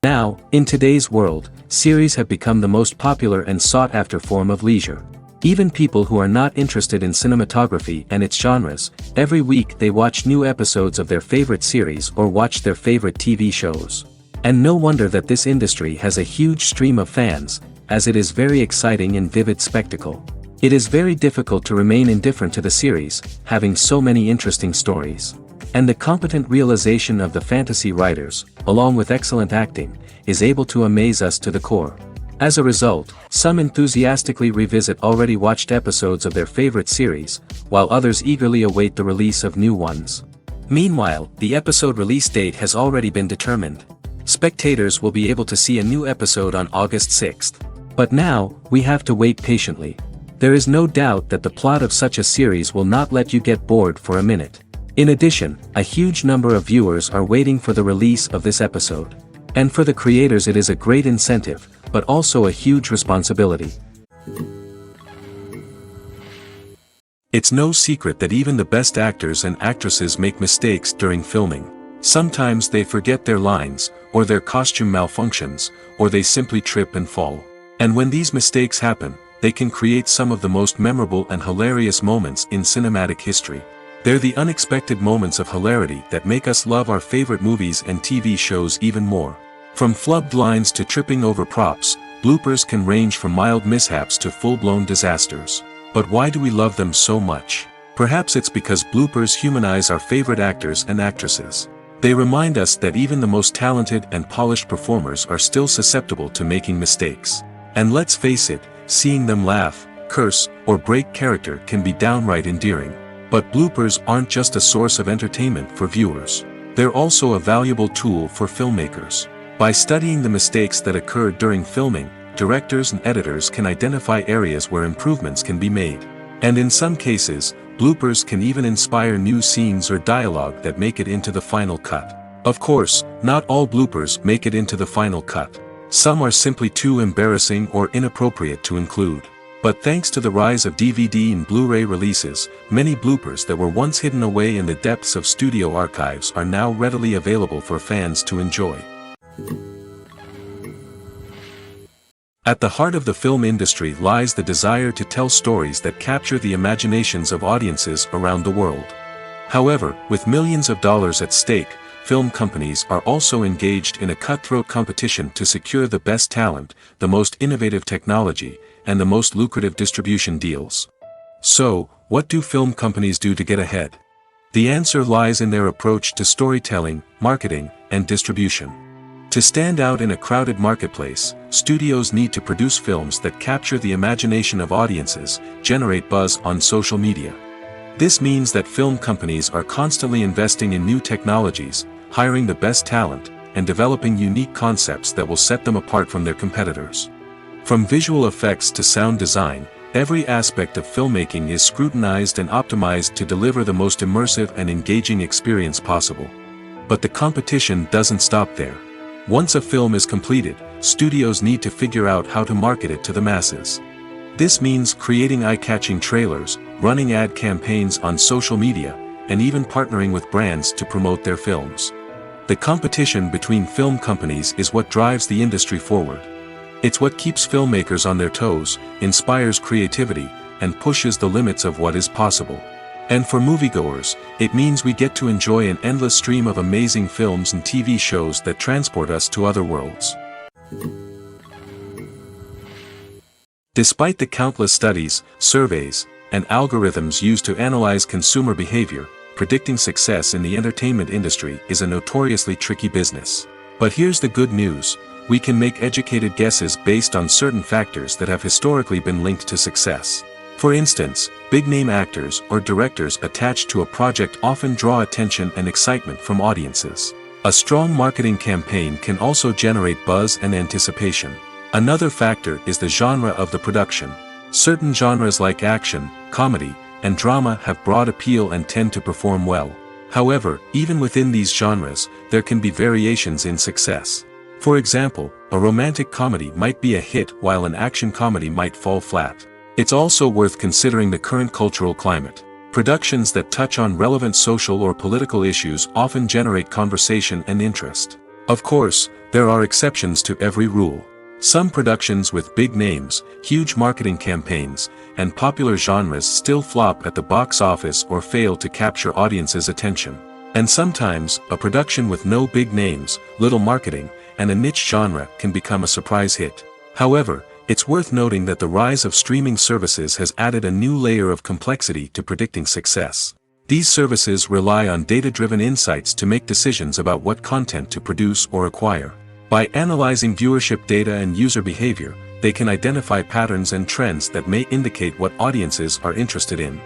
Now, in today's world, series have become the most popular and sought-after form of leisure. Even people who are not interested in cinematography and its genres, every week they watch new episodes of their favorite series or watch their favorite TV shows. And no wonder that this industry has a huge stream of fans, as it is very exciting and vivid spectacle. It is very difficult to remain indifferent to the series, having so many interesting stories. And the competent realization of the fantasy writers, along with excellent acting, is able to amaze us to the core. As a result, some enthusiastically revisit already watched episodes of their favorite series, while others eagerly await the release of new ones. Meanwhile, the episode release date has already been determined. Spectators will be able to see a new episode on August 6th. But now, we have to wait patiently. There is no doubt that the plot of such a series will not let you get bored for a minute. In addition, a huge number of viewers are waiting for the release of this episode. And for the creators it is a great incentive, but also a huge responsibility. It's no secret that even the best actors and actresses make mistakes during filming. Sometimes they forget their lines, or their costume malfunctions, or they simply trip and fall. And when these mistakes happen, they can create some of the most memorable and hilarious moments in cinematic history. They're the unexpected moments of hilarity that make us love our favorite movies and TV shows even more. From flubbed lines to tripping over props, bloopers can range from mild mishaps to full-blown disasters. But why do we love them so much? Perhaps it's because bloopers humanize our favorite actors and actresses. They remind us that even the most talented and polished performers are still susceptible to making mistakes. And let's face it, seeing them laugh, curse, or break character can be downright endearing. But bloopers aren't just a source of entertainment for viewers. They're also a valuable tool for filmmakers. By studying the mistakes that occurred during filming, directors and editors can identify areas where improvements can be made. And in some cases, bloopers can even inspire new scenes or dialogue that make it into the final cut. Of course, not all bloopers make it into the final cut. Some are simply too embarrassing or inappropriate to include. But thanks to the rise of DVD and Blu-ray releases, many bloopers that were once hidden away in the depths of studio archives are now readily available for fans to enjoy. At the heart of the film industry lies the desire to tell stories that capture the imaginations of audiences around the world. However, with millions of dollars at stake, film companies are also engaged in a cutthroat competition to secure the best talent, the most innovative technology, and the most lucrative distribution deals. So, what do film companies do to get ahead? The answer lies in their approach to storytelling, marketing, and distribution. To stand out in a crowded marketplace, studios need to produce films that capture the imagination of audiences, generate buzz on social media. This means that film companies are constantly investing in new technologies, hiring the best talent, and developing unique concepts that will set them apart from their competitors. From visual effects to sound design, every aspect of filmmaking is scrutinized and optimized to deliver the most immersive and engaging experience possible. But the competition doesn't stop there. Once a film is completed, studios need to figure out how to market it to the masses. This means creating eye-catching trailers, running ad campaigns on social media, and even partnering with brands to promote their films. The competition between film companies is what drives the industry forward. It's what keeps filmmakers on their toes, inspires creativity, and pushes the limits of what is possible. And for moviegoers, it means we get to enjoy an endless stream of amazing films and TV shows that transport us to other worlds. Despite the countless studies, surveys, and algorithms used to analyze consumer behavior, predicting success in the entertainment industry is a notoriously tricky business. But here's the good news: we can make educated guesses based on certain factors that have historically been linked to success. For instance, big-name actors or directors attached to a project often draw attention and excitement from audiences. A strong marketing campaign can also generate buzz and anticipation. Another factor is the genre of the production. Certain genres like action, comedy, and drama have broad appeal and tend to perform well. However, even within these genres, there can be variations in success. For example, a romantic comedy might be a hit while an action comedy might fall flat. It's also worth considering the current cultural climate. Productions that touch on relevant social or political issues often generate conversation and interest. Of course, there are exceptions to every rule. Some productions with big names, huge marketing campaigns, and popular genres still flop at the box office or fail to capture audiences' attention. And sometimes, a production with no big names, little marketing, and a niche genre can become a surprise hit. However, it's worth noting that the rise of streaming services has added a new layer of complexity to predicting success. These services rely on data-driven insights to make decisions about what content to produce or acquire. By analyzing viewership data and user behavior, they can identify patterns and trends that may indicate what audiences are interested in.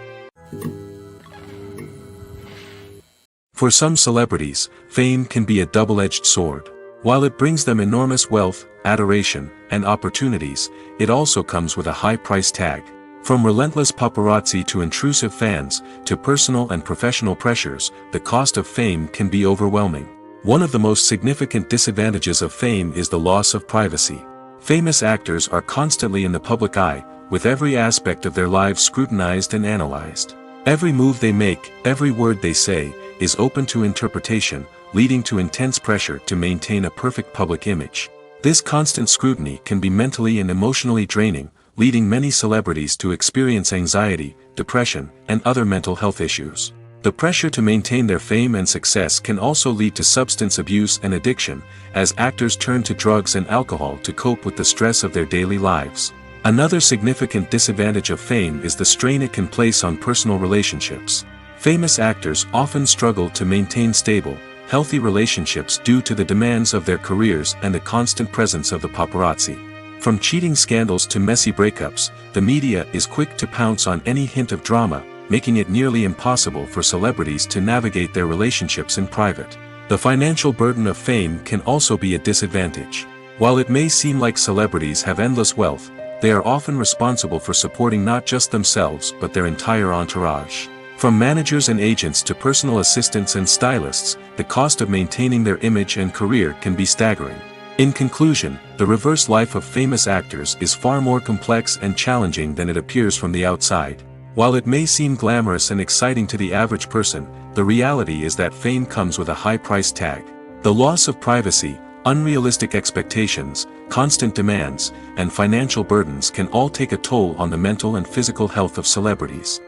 For some celebrities, fame can be a double-edged sword. While it brings them enormous wealth, adoration, and opportunities, it also comes with a high price tag. From relentless paparazzi to intrusive fans, to personal and professional pressures, the cost of fame can be overwhelming. One of the most significant disadvantages of fame is the loss of privacy. Famous actors are constantly in the public eye, with every aspect of their lives scrutinized and analyzed. Every move they make, every word they say, is open to interpretation, leading to intense pressure to maintain a perfect public image. This constant scrutiny can be mentally and emotionally draining, leading many celebrities to experience anxiety, depression, and other mental health issues. The pressure to maintain their fame and success can also lead to substance abuse and addiction, as actors turn to drugs and alcohol to cope with the stress of their daily lives. Another significant disadvantage of fame is the strain it can place on personal relationships. Famous actors often struggle to maintain stable, healthy relationships due to the demands of their careers and the constant presence of the paparazzi. From cheating scandals to messy breakups, the media is quick to pounce on any hint of drama, making it nearly impossible for celebrities to navigate their relationships in private. The financial burden of fame can also be a disadvantage. While it may seem like celebrities have endless wealth, they are often responsible for supporting not just themselves but their entire entourage. From managers and agents to personal assistants and stylists, the cost of maintaining their image and career can be staggering. In conclusion, the reverse life of famous actors is far more complex and challenging than it appears from the outside. While it may seem glamorous and exciting to the average person, the reality is that fame comes with a high price tag. The loss of privacy, unrealistic expectations, constant demands, and financial burdens can all take a toll on the mental and physical health of celebrities.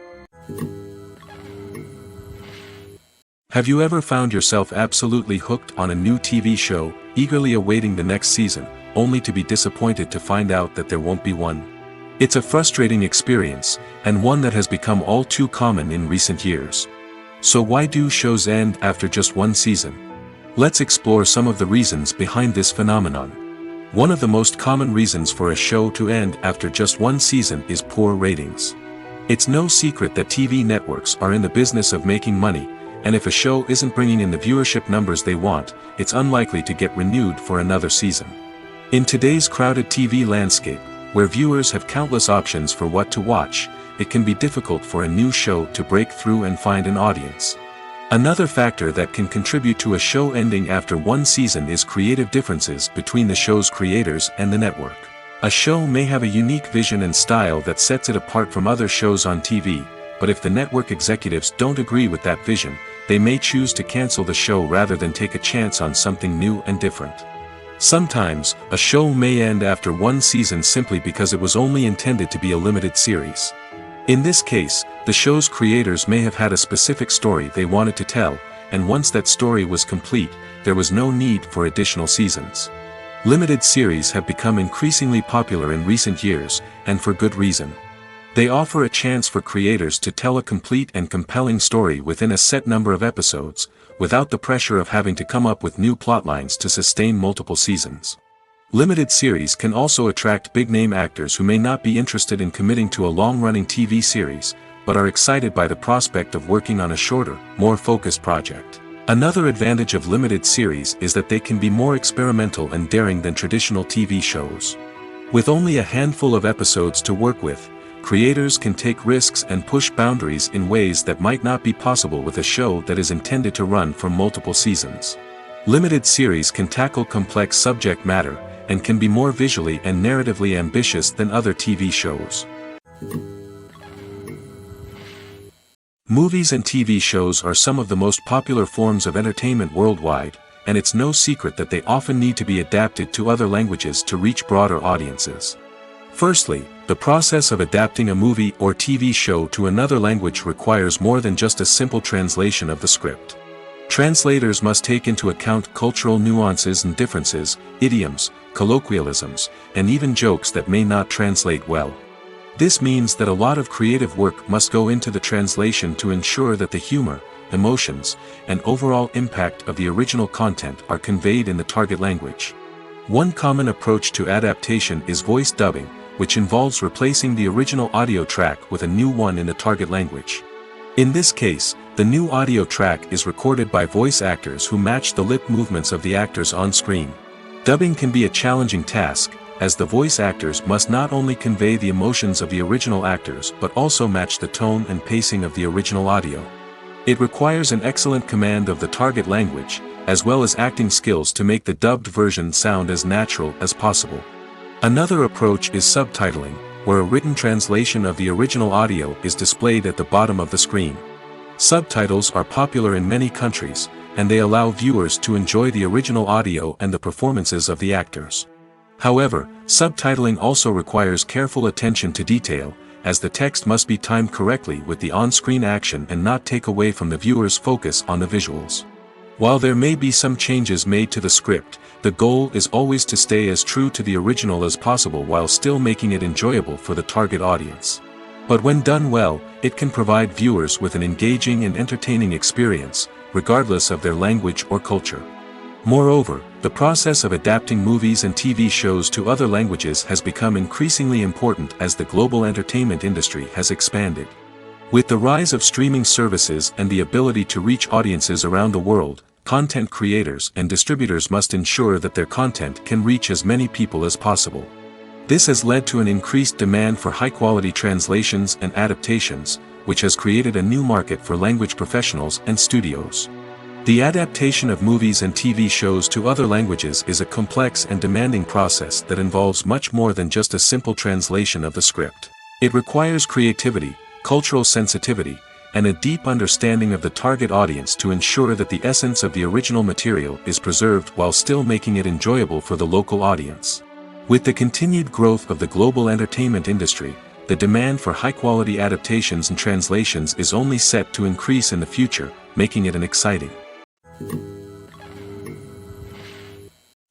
Have you ever found yourself absolutely hooked on a new TV show, eagerly awaiting the next season, only to be disappointed to find out that there won't be one? It's a frustrating experience, and one that has become all too common in recent years. So why do shows end after just one season? Let's explore some of the reasons behind this phenomenon. One of the most common reasons for a show to end after just one season is poor ratings. It's no secret that TV networks are in the business of making money, and if a show isn't bringing in the viewership numbers they want, it's unlikely to get renewed for another season. In today's crowded TV landscape, where viewers have countless options for what to watch, it can be difficult for a new show to break through and find an audience. Another factor that can contribute to a show ending after one season is creative differences between the show's creators and the network. A show may have a unique vision and style that sets it apart from other shows on TV, but if the network executives don't agree with that vision, they may choose to cancel the show rather than take a chance on something new and different. Sometimes, a show may end after one season simply because it was only intended to be a limited series. In this case, the show's creators may have had a specific story they wanted to tell, and once that story was complete, there was no need for additional seasons. Limited series have become increasingly popular in recent years, and for good reason. They offer a chance for creators to tell a complete and compelling story within a set number of episodes, without the pressure of having to come up with new plotlines to sustain multiple seasons. Limited series can also attract big-name actors who may not be interested in committing to a long-running TV series, but are excited by the prospect of working on a shorter, more focused project. Another advantage of limited series is that they can be more experimental and daring than traditional TV shows. With only a handful of episodes to work with, creators can take risks and push boundaries in ways that might not be possible with a show that is intended to run for multiple seasons. Limited series can tackle complex subject matter, and can be more visually and narratively ambitious than other TV shows. Movies and TV shows are some of the most popular forms of entertainment worldwide, and it's no secret that they often need to be adapted to other languages to reach broader audiences. Firstly, the process of adapting a movie or TV show to another language requires more than just a simple translation of the script. Translators must take into account cultural nuances and differences, idioms, colloquialisms, and even jokes that may not translate well. This means that a lot of creative work must go into the translation to ensure that the humor, emotions, and overall impact of the original content are conveyed in the target language. One common approach to adaptation is voice dubbing, which involves replacing the original audio track with a new one in the target language. In this case, the new audio track is recorded by voice actors who match the lip movements of the actors on screen. Dubbing can be a challenging task, as the voice actors must not only convey the emotions of the original actors but also match the tone and pacing of the original audio. It requires an excellent command of the target language, as well as acting skills to make the dubbed version sound as natural as possible. Another approach is subtitling, where a written translation of the original audio is displayed at the bottom of the screen. Subtitles are popular in many countries, and they allow viewers to enjoy the original audio and the performances of the actors. However, subtitling also requires careful attention to detail, as the text must be timed correctly with the on-screen action and not take away from the viewer's focus on the visuals. While there may be some changes made to the script, the goal is always to stay as true to the original as possible while still making it enjoyable for the target audience. But when done well, it can provide viewers with an engaging and entertaining experience, regardless of their language or culture. Moreover, the process of adapting movies and TV shows to other languages has become increasingly important as the global entertainment industry has expanded. With the rise of streaming services and the ability to reach audiences around the world, content creators and distributors must ensure that their content can reach as many people as possible. This has led to an increased demand for high-quality translations and adaptations, which has created a new market for language professionals and studios. The adaptation of movies and TV shows to other languages is a complex and demanding process that involves much more than just a simple translation of the script. It requires creativity, cultural sensitivity, and a deep understanding of the target audience to ensure that the essence of the original material is preserved while still making it enjoyable for the local audience. With the continued growth of the global entertainment industry, the demand for high-quality adaptations and translations is only set to increase in the future, making it an exciting.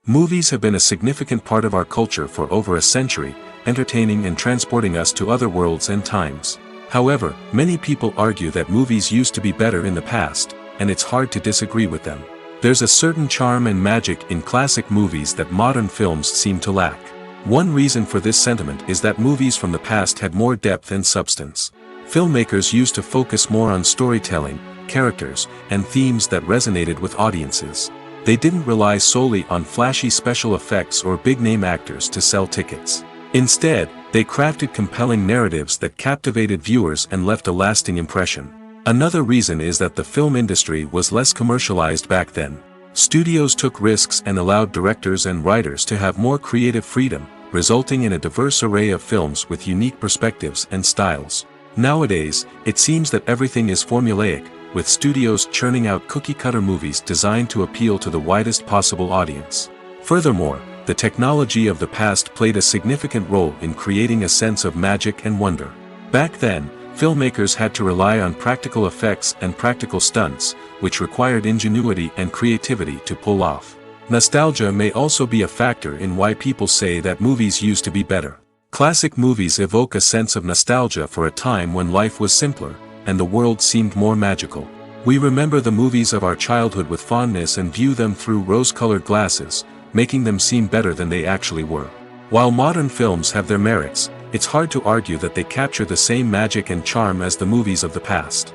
Movies have been a significant part of our culture for over a century, entertaining and transporting us to other worlds and times. However, many people argue that movies used to be better in the past, and it's hard to disagree with them. There's a certain charm and magic in classic movies that modern films seem to lack. One reason for this sentiment is that movies from the past had more depth and substance. Filmmakers used to focus more on storytelling, characters, and themes that resonated with audiences. They didn't rely solely on flashy special effects or big-name actors to sell tickets. Instead, they crafted compelling narratives that captivated viewers and left a lasting impression. Another reason is that the film industry was less commercialized back then. Studios took risks and allowed directors and writers to have more creative freedom, resulting in a diverse array of films with unique perspectives and styles. Nowadays, it seems that everything is formulaic, with studios churning out cookie-cutter movies designed to appeal to the widest possible audience. Furthermore, the technology of the past played a significant role in creating a sense of magic and wonder. Back then, filmmakers had to rely on practical effects and practical stunts, which required ingenuity and creativity to pull off. Nostalgia may also be a factor in why people say that movies used to be better. Classic movies evoke a sense of nostalgia for a time when life was simpler, and the world seemed more magical. We remember the movies of our childhood with fondness and view them through rose-colored glasses, making them seem better than they actually were. While modern films have their merits, it's hard to argue that they capture the same magic and charm as the movies of the past.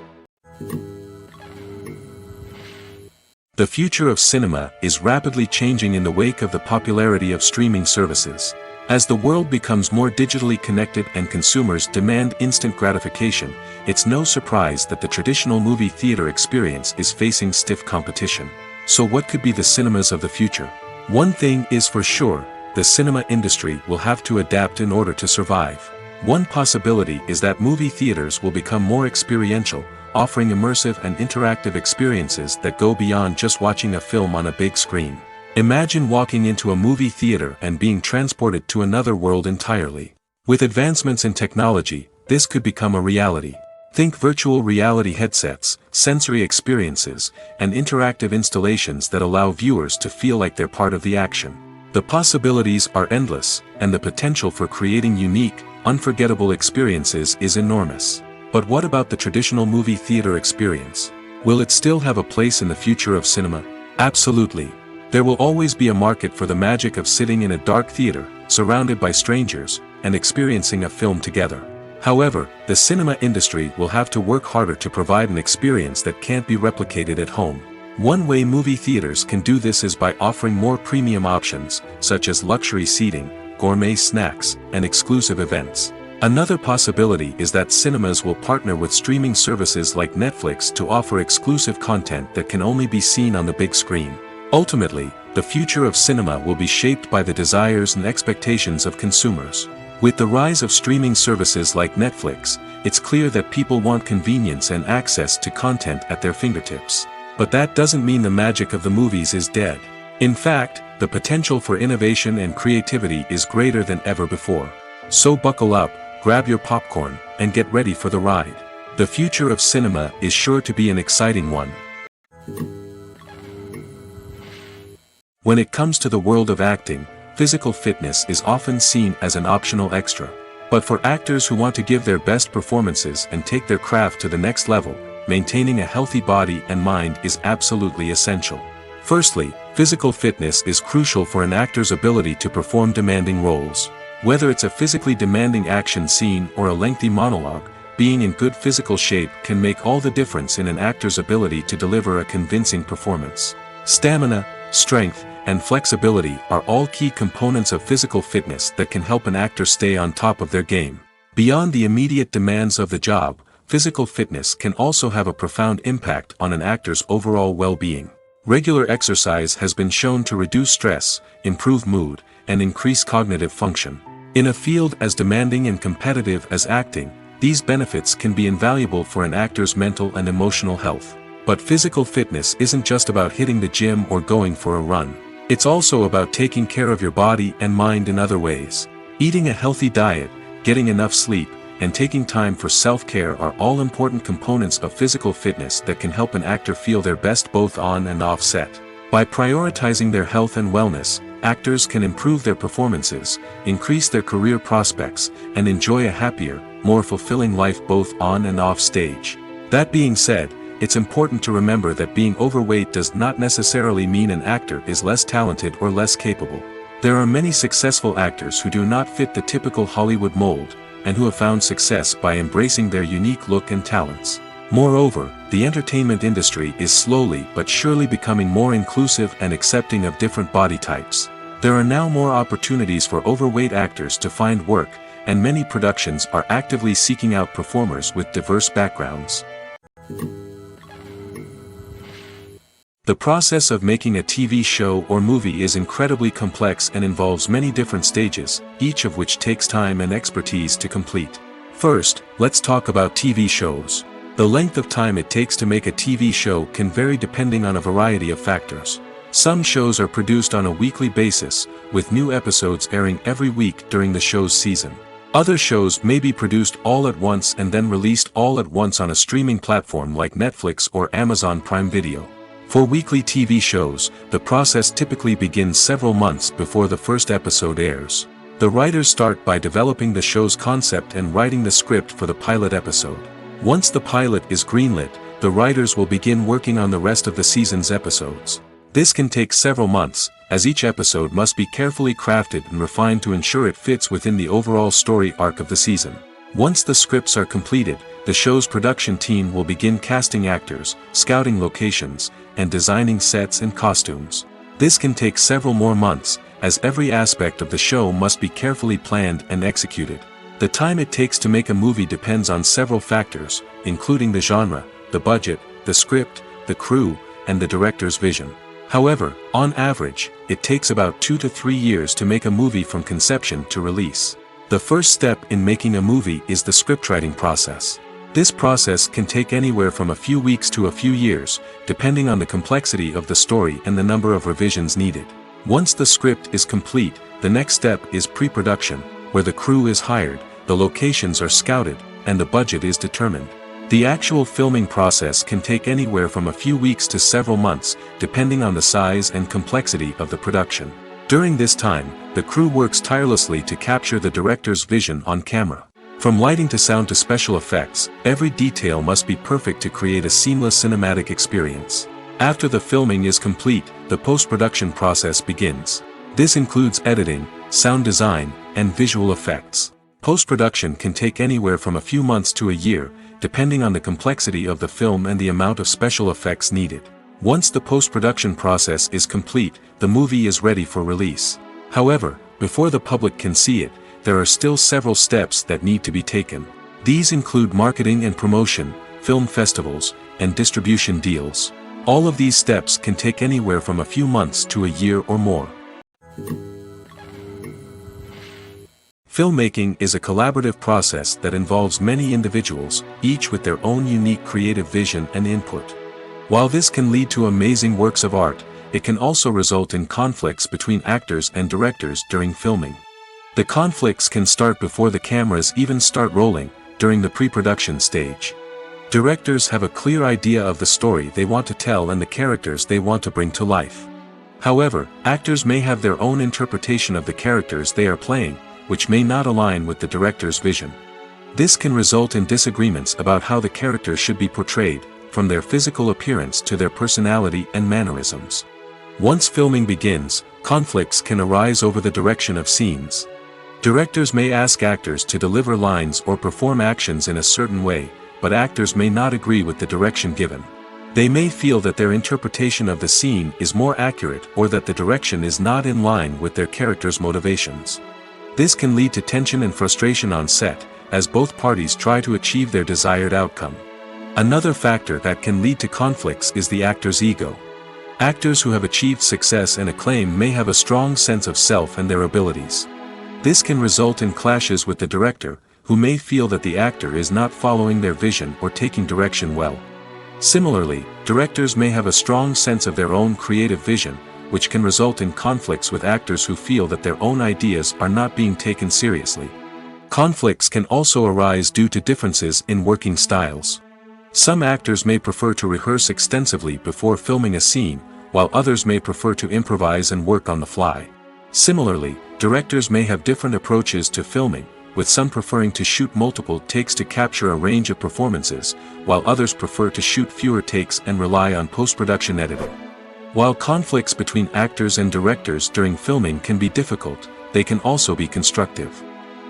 The future of cinema is rapidly changing in the wake of the popularity of streaming services. As the world becomes more digitally connected and consumers demand instant gratification, it's no surprise that the traditional movie theater experience is facing stiff competition. So what could be the cinemas of the future? One thing is for sure, the cinema industry will have to adapt in order to survive. One possibility is that movie theaters will become more experiential, offering immersive and interactive experiences that go beyond just watching a film on a big screen. Imagine walking into a movie theater and being transported to another world entirely. With advancements in technology, this could become a reality. Think virtual reality headsets, sensory experiences, and interactive installations that allow viewers to feel like they're part of the action. The possibilities are endless, and the potential for creating unique, unforgettable experiences is enormous. But what about the traditional movie theater experience? Will it still have a place in the future of cinema? Absolutely. There will always be a market for the magic of sitting in a dark theater, surrounded by strangers, and experiencing a film together. However, the cinema industry will have to work harder to provide an experience that can't be replicated at home. One way movie theaters can do this is by offering more premium options, such as luxury seating, gourmet snacks, and exclusive events. Another possibility is that cinemas will partner with streaming services like Netflix to offer exclusive content that can only be seen on the big screen. Ultimately, the future of cinema will be shaped by the desires and expectations of consumers. With the rise of streaming services like Netflix, it's clear that people want convenience and access to content at their fingertips. But that doesn't mean the magic of the movies is dead. In fact, the potential for innovation and creativity is greater than ever before. So buckle up, grab your popcorn, and get ready for the ride. The future of cinema is sure to be an exciting one. When it comes to the world of acting, physical fitness is often seen as an optional extra. But for actors who want to give their best performances and take their craft to the next level, maintaining a healthy body and mind is absolutely essential. Firstly, physical fitness is crucial for an actor's ability to perform demanding roles. Whether it's a physically demanding action scene or a lengthy monologue, being in good physical shape can make all the difference in an actor's ability to deliver a convincing performance. Stamina, strength, and flexibility are all key components of physical fitness that can help an actor stay on top of their game. Beyond the immediate demands of the job, physical fitness can also have a profound impact on an actor's overall well-being. Regular exercise has been shown to reduce stress, improve mood, and increase cognitive function. In a field as demanding and competitive as acting, these benefits can be invaluable for an actor's mental and emotional health. But physical fitness isn't just about hitting the gym or going for a run. It's also about taking care of your body and mind in other ways. Eating a healthy diet, getting enough sleep, and taking time for self-care are all important components of physical fitness that can help an actor feel their best both on and off set. By prioritizing their health and wellness, actors can improve their performances, increase their career prospects, and enjoy a happier, more fulfilling life both on and off stage. That being said, it's important to remember that being overweight does not necessarily mean an actor is less talented or less capable. There are many successful actors who do not fit the typical Hollywood mold, and who have found success by embracing their unique look and talents. Moreover, the entertainment industry is slowly but surely becoming more inclusive and accepting of different body types. There are now more opportunities for overweight actors to find work, and many productions are actively seeking out performers with diverse backgrounds. The process of making a TV show or movie is incredibly complex and involves many different stages, each of which takes time and expertise to complete. First, let's talk about TV shows. The length of time it takes to make a TV show can vary depending on a variety of factors. Some shows are produced on a weekly basis, with new episodes airing every week during the show's season. Other shows may be produced all at once and then released all at once on a streaming platform like Netflix or Amazon Prime Video. For weekly TV shows, the process typically begins several months before the first episode airs. The writers start by developing the show's concept and writing the script for the pilot episode. Once the pilot is greenlit, the writers will begin working on the rest of the season's episodes. This can take several months, as each episode must be carefully crafted and refined to ensure it fits within the overall story arc of the season. Once the scripts are completed, the show's production team will begin casting actors, scouting locations, and designing sets and costumes. This can take several more months, as every aspect of the show must be carefully planned and executed. The time it takes to make a movie depends on several factors, including the genre, the budget, the script, the crew, and the director's vision. However, on average, it takes about 2 to 3 years to make a movie from conception to release. The first step in making a movie is the scriptwriting process. This process can take anywhere from a few weeks to a few years, depending on the complexity of the story and the number of revisions needed. Once the script is complete, the next step is pre-production, where the crew is hired, the locations are scouted, and the budget is determined. The actual filming process can take anywhere from a few weeks to several months, depending on the size and complexity of the production. During this time, the crew works tirelessly to capture the director's vision on camera. From lighting to sound to special effects, every detail must be perfect to create a seamless cinematic experience. After the filming is complete, the post-production process begins. This includes editing, sound design, and visual effects. Post-production can take anywhere from a few months to a year, depending on the complexity of the film and the amount of special effects needed. Once the post-production process is complete, the movie is ready for release. However, before the public can see it, there are still several steps that need to be taken. These include marketing and promotion, film festivals, and distribution deals. All of these steps can take anywhere from a few months to a year or more. Filmmaking is a collaborative process that involves many individuals, each with their own unique creative vision and input. While this can lead to amazing works of art, it can also result in conflicts between actors and directors during filming. The conflicts can start before the cameras even start rolling, during the pre-production stage. Directors have a clear idea of the story they want to tell and the characters they want to bring to life. However, actors may have their own interpretation of the characters they are playing, which may not align with the director's vision. This can result in disagreements about how the characters should be portrayed, from their physical appearance to their personality and mannerisms. Once filming begins, conflicts can arise over the direction of scenes. Directors may ask actors to deliver lines or perform actions in a certain way, but actors may not agree with the direction given. They may feel that their interpretation of the scene is more accurate or that the direction is not in line with their character's motivations. This can lead to tension and frustration on set, as both parties try to achieve their desired outcome. Another factor that can lead to conflicts is the actor's ego. Actors who have achieved success and acclaim may have a strong sense of self and their abilities. This can result in clashes with the director, who may feel that the actor is not following their vision or taking direction well. Similarly, directors may have a strong sense of their own creative vision, which can result in conflicts with actors who feel that their own ideas are not being taken seriously. Conflicts can also arise due to differences in working styles. Some actors may prefer to rehearse extensively before filming a scene, while others may prefer to improvise and work on the fly. Similarly, directors may have different approaches to filming, with some preferring to shoot multiple takes to capture a range of performances, while others prefer to shoot fewer takes and rely on post-production editing. While conflicts between actors and directors during filming can be difficult, they can also be constructive.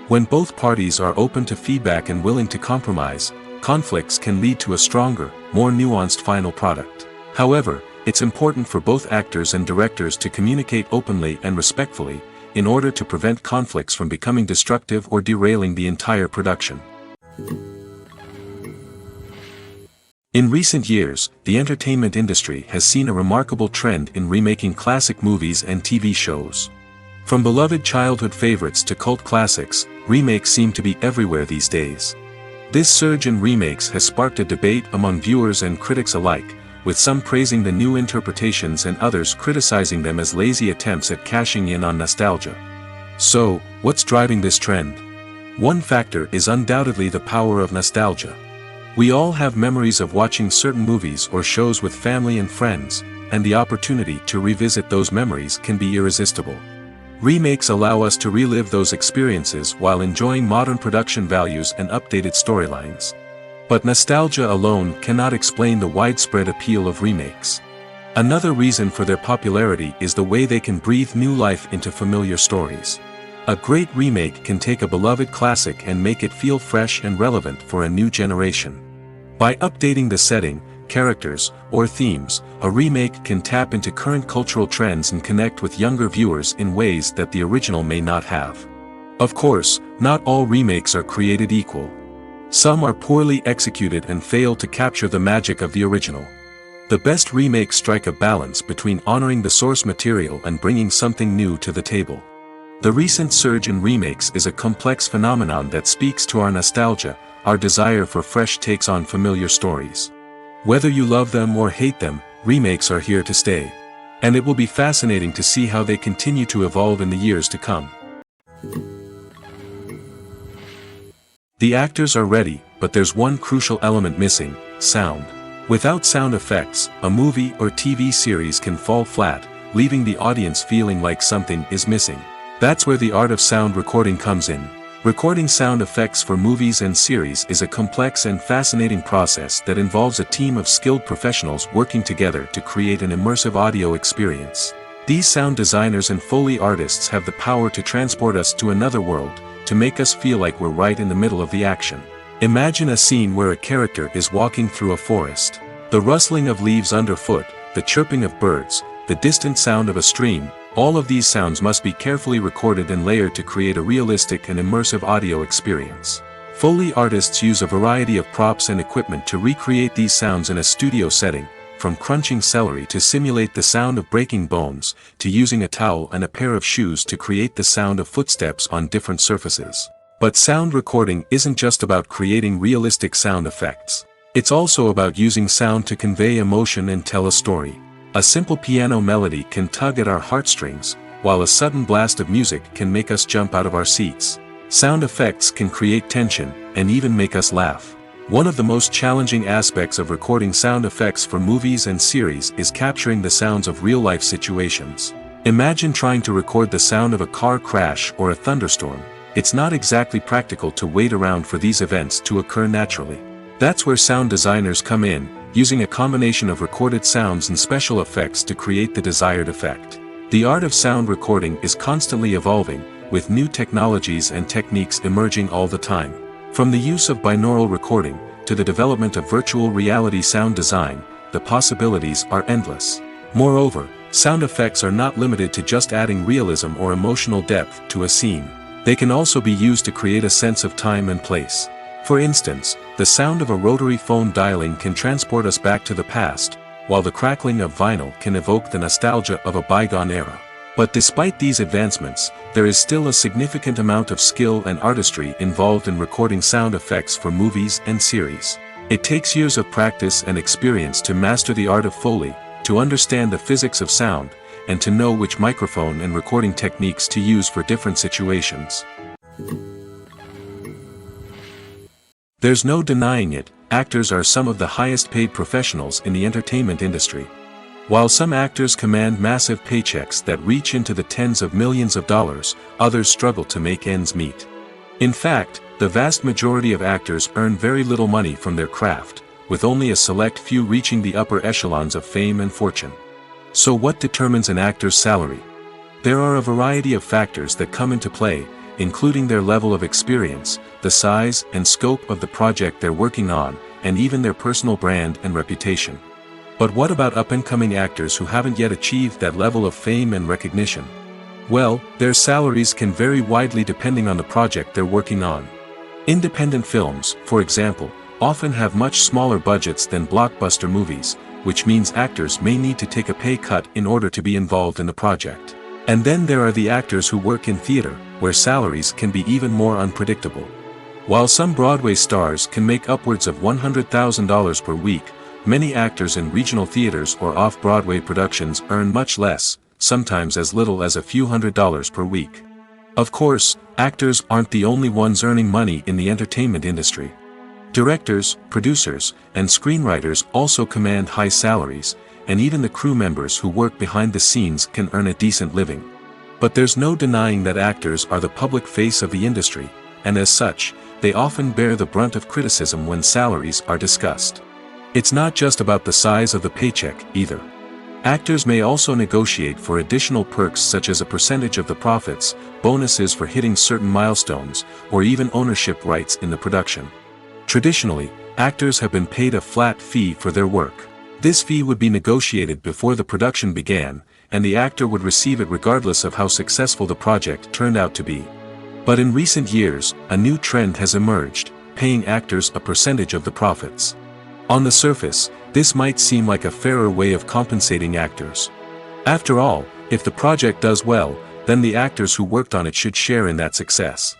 When both parties are open to feedback and willing to compromise, conflicts can lead to a stronger, more nuanced final product. However, it's important for both actors and directors to communicate openly and respectfully, in order to prevent conflicts from becoming destructive or derailing the entire production. In recent years, the entertainment industry has seen a remarkable trend in remaking classic movies and TV shows. From beloved childhood favorites to cult classics, remakes seem to be everywhere these days. This surge in remakes has sparked a debate among viewers and critics alike, with some praising the new interpretations and others criticizing them as lazy attempts at cashing in on nostalgia. So, what's driving this trend? One factor is undoubtedly the power of nostalgia. We all have memories of watching certain movies or shows with family and friends, and the opportunity to revisit those memories can be irresistible. Remakes allow us to relive those experiences while enjoying modern production values and updated storylines. But nostalgia alone cannot explain the widespread appeal of remakes. Another reason for their popularity is the way they can breathe new life into familiar stories. A great remake can take a beloved classic and make it feel fresh and relevant for a new generation. By updating the setting, characters, or themes, a remake can tap into current cultural trends and connect with younger viewers in ways that the original may not have. Of course, not all remakes are created equal. Some are poorly executed and fail to capture the magic of the original. The best remakes strike a balance between honoring the source material and bringing something new to the table. The recent surge in remakes is a complex phenomenon that speaks to our nostalgia, our desire for fresh takes on familiar stories. Whether you love them or hate them, remakes are here to stay. And it will be fascinating to see how they continue to evolve in the years to come. The actors are ready, but there's one crucial element missing: sound. Without sound effects, a movie or TV series can fall flat, leaving the audience feeling like something is missing. That's where the art of sound recording comes in. Recording sound effects for movies and series is a complex and fascinating process that involves a team of skilled professionals working together to create an immersive audio experience. These sound designers and Foley artists have the power to transport us to another world, to make us feel like we're right in the middle of the action. Imagine a scene where a character is walking through a forest. The rustling of leaves underfoot, the chirping of birds, the distant sound of a stream, all of these sounds must be carefully recorded and layered to create a realistic and immersive audio experience. Foley artists use a variety of props and equipment to recreate these sounds in a studio setting, from crunching celery to simulate the sound of breaking bones, to using a towel and a pair of shoes to create the sound of footsteps on different surfaces. But sound recording isn't just about creating realistic sound effects. It's also about using sound to convey emotion and tell a story. A simple piano melody can tug at our heartstrings, while a sudden blast of music can make us jump out of our seats. Sound effects can create tension, and even make us laugh. One of the most challenging aspects of recording sound effects for movies and series is capturing the sounds of real-life situations. Imagine trying to record the sound of a car crash or a thunderstorm. It's not exactly practical to wait around for these events to occur naturally. That's where sound designers come in, using a combination of recorded sounds and special effects to create the desired effect. The art of sound recording is constantly evolving, with new technologies and techniques emerging all the time. From the use of binaural recording, to the development of virtual reality sound design, the possibilities are endless. Moreover, sound effects are not limited to just adding realism or emotional depth to a scene. They can also be used to create a sense of time and place. For instance, the sound of a rotary phone dialing can transport us back to the past, while the crackling of vinyl can evoke the nostalgia of a bygone era. But despite these advancements, there is still a significant amount of skill and artistry involved in recording sound effects for movies and series. It takes years of practice and experience to master the art of Foley, to understand the physics of sound, and to know which microphone and recording techniques to use for different situations. There's no denying it, actors are some of the highest paid professionals in the entertainment industry. While some actors command massive paychecks that reach into the tens of millions of dollars, others struggle to make ends meet. In fact, the vast majority of actors earn very little money from their craft, with only a select few reaching the upper echelons of fame and fortune. So what determines an actor's salary? There are a variety of factors that come into play, including their level of experience, the size and scope of the project they're working on, and even their personal brand and reputation. But what about up-and-coming actors who haven't yet achieved that level of fame and recognition? Well, their salaries can vary widely depending on the project they're working on. Independent films, for example, often have much smaller budgets than blockbuster movies, which means actors may need to take a pay cut in order to be involved in the project. And then there are the actors who work in theater, where salaries can be even more unpredictable. While some Broadway stars can make upwards of $100,000 per week, many actors in regional theaters or off-Broadway productions earn much less, sometimes as little as a few $100s per week. Of course, actors aren't the only ones earning money in the entertainment industry. Directors, producers, and screenwriters also command high salaries, and even the crew members who work behind the scenes can earn a decent living. But there's no denying that actors are the public face of the industry, and as such, they often bear the brunt of criticism when salaries are discussed. It's not just about the size of the paycheck, either. Actors may also negotiate for additional perks such as a percentage of the profits, bonuses for hitting certain milestones, or even ownership rights in the production. Traditionally, actors have been paid a flat fee for their work. This fee would be negotiated before the production began, and the actor would receive it regardless of how successful the project turned out to be. But in recent years, a new trend has emerged, paying actors a percentage of the profits. On the surface, this might seem like a fairer way of compensating actors. After all, if the project does well, then the actors who worked on it should share in that success.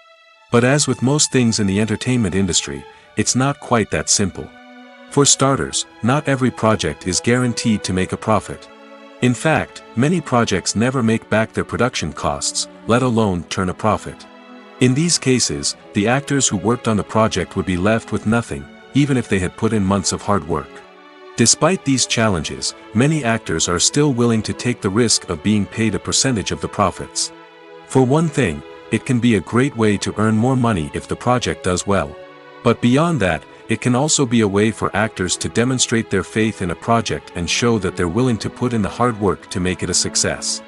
But as with most things in the entertainment industry, it's not quite that simple. For starters, not every project is guaranteed to make a profit. In fact, many projects never make back their production costs, let alone turn a profit. In these cases, the actors who worked on the project would be left with nothing, even if they had put in months of hard work. Despite these challenges, many actors are still willing to take the risk of being paid a percentage of the profits. For one thing, it can be a great way to earn more money if the project does well. But beyond that, it can also be a way for actors to demonstrate their faith in a project and show that they're willing to put in the hard work to make it a success.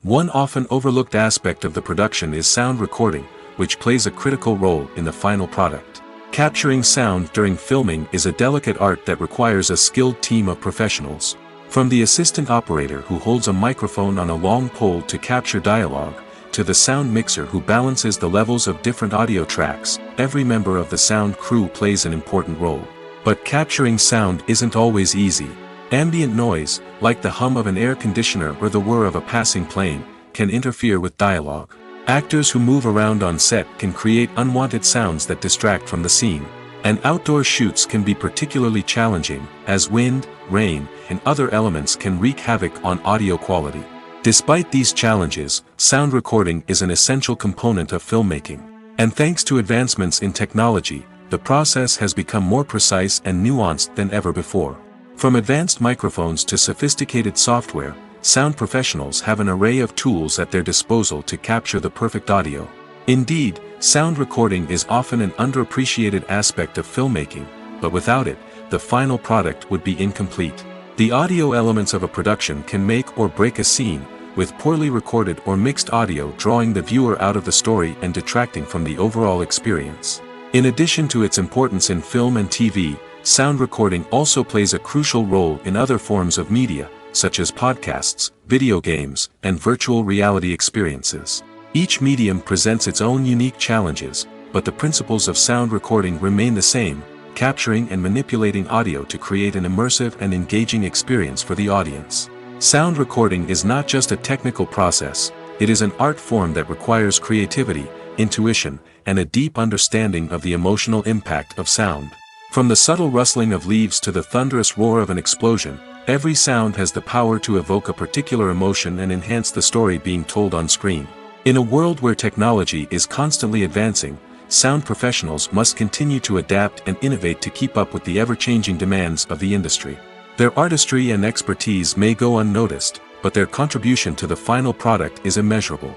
One often overlooked aspect of the production is sound recording, which plays a critical role in the final product. Capturing sound during filming is a delicate art that requires a skilled team of professionals. From the assistant operator who holds a microphone on a long pole to capture dialogue, to the sound mixer who balances the levels of different audio tracks, every member of the sound crew plays an important role. But capturing sound isn't always easy. Ambient noise, like the hum of an air conditioner or the whir of a passing plane, can interfere with dialogue. Actors who move around on set can create unwanted sounds that distract from the scene. And outdoor shoots can be particularly challenging, as wind, rain, and other elements can wreak havoc on audio quality. Despite these challenges, sound recording is an essential component of filmmaking. And thanks to advancements in technology, the process has become more precise and nuanced than ever before. From advanced microphones to sophisticated software, sound professionals have an array of tools at their disposal to capture the perfect audio. Indeed, sound recording is often an underappreciated aspect of filmmaking, but without it, the final product would be incomplete. The audio elements of a production can make or break a scene, with poorly recorded or mixed audio drawing the viewer out of the story and detracting from the overall experience. In addition to its importance in film and TV, sound recording also plays a crucial role in other forms of media, such as podcasts, video games, and virtual reality experiences. Each medium presents its own unique challenges, but the principles of sound recording remain the same, capturing and manipulating audio to create an immersive and engaging experience for the audience. Sound recording is not just a technical process, it is an art form that requires creativity, intuition, and a deep understanding of the emotional impact of sound. From the subtle rustling of leaves to the thunderous roar of an explosion, every sound has the power to evoke a particular emotion and enhance the story being told on screen. In a world where technology is constantly advancing, sound professionals must continue to adapt and innovate to keep up with the ever-changing demands of the industry. Their artistry and expertise may go unnoticed, but their contribution to the final product is immeasurable.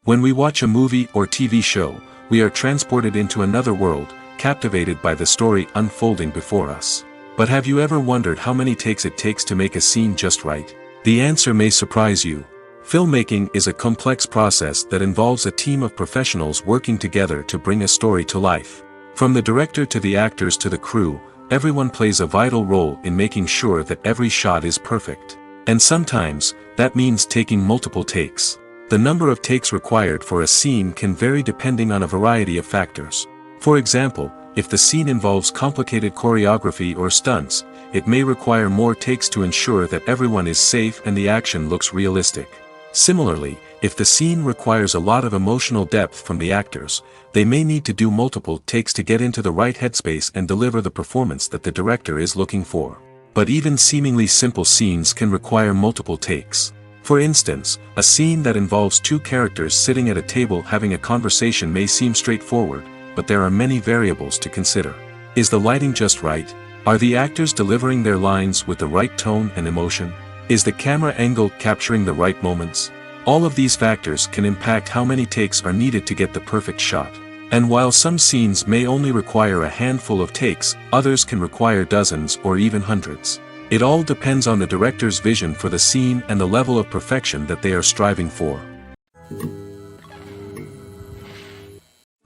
When we watch a movie or TV show, we are transported into another world, captivated by the story unfolding before us. But have you ever wondered how many takes it takes to make a scene just right? The answer may surprise you. Filmmaking is a complex process that involves a team of professionals working together to bring a story to life. From the director to the actors to the crew, everyone plays a vital role in making sure that every shot is perfect. And sometimes, that means taking multiple takes. The number of takes required for a scene can vary depending on a variety of factors. For example, if the scene involves complicated choreography or stunts, it may require more takes to ensure that everyone is safe and the action looks realistic. Similarly, if the scene requires a lot of emotional depth from the actors, they may need to do multiple takes to get into the right headspace and deliver the performance that the director is looking for. But even seemingly simple scenes can require multiple takes. For instance, a scene that involves two characters sitting at a table having a conversation may seem straightforward, but there are many variables to consider. Is the lighting just right? Are the actors delivering their lines with the right tone and emotion? Is the camera angle capturing the right moments? All of these factors can impact how many takes are needed to get the perfect shot. And while some scenes may only require a handful of takes, others can require dozens or even hundreds. It all depends on the director's vision for the scene and the level of perfection that they are striving for.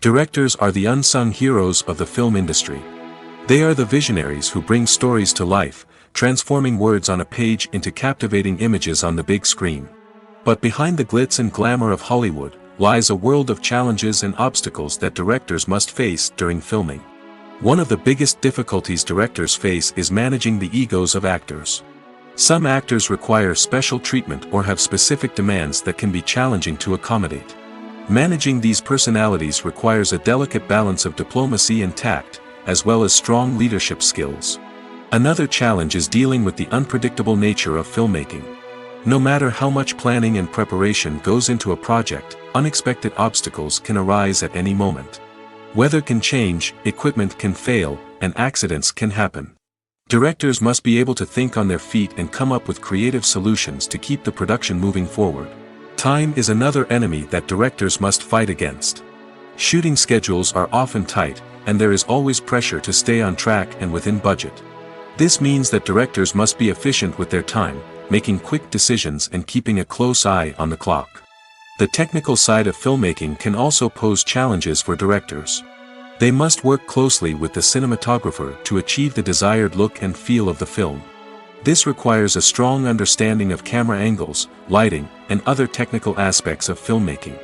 Directors are the unsung heroes of the film industry. They are the visionaries who bring stories to life, transforming words on a page into captivating images on the big screen. But behind the glitz and glamour of Hollywood lies a world of challenges and obstacles that directors must face during filming. One of the biggest difficulties directors face is managing the egos of actors. Some actors require special treatment or have specific demands that can be challenging to accommodate. Managing these personalities requires a delicate balance of diplomacy and tact, as well as strong leadership skills. Another challenge is dealing with the unpredictable nature of filmmaking. No matter how much planning and preparation goes into a project, unexpected obstacles can arise at any moment. Weather can change, equipment can fail, and accidents can happen. Directors must be able to think on their feet and come up with creative solutions to keep the production moving forward. Time is another enemy that directors must fight against. Shooting schedules are often tight, and there is always pressure to stay on track and within budget. This means that directors must be efficient with their time, making quick decisions and keeping a close eye on the clock. The technical side of filmmaking can also pose challenges for directors. They must work closely with the cinematographer to achieve the desired look and feel of the film. This requires a strong understanding of camera angles, lighting, and other technical aspects of filmmaking.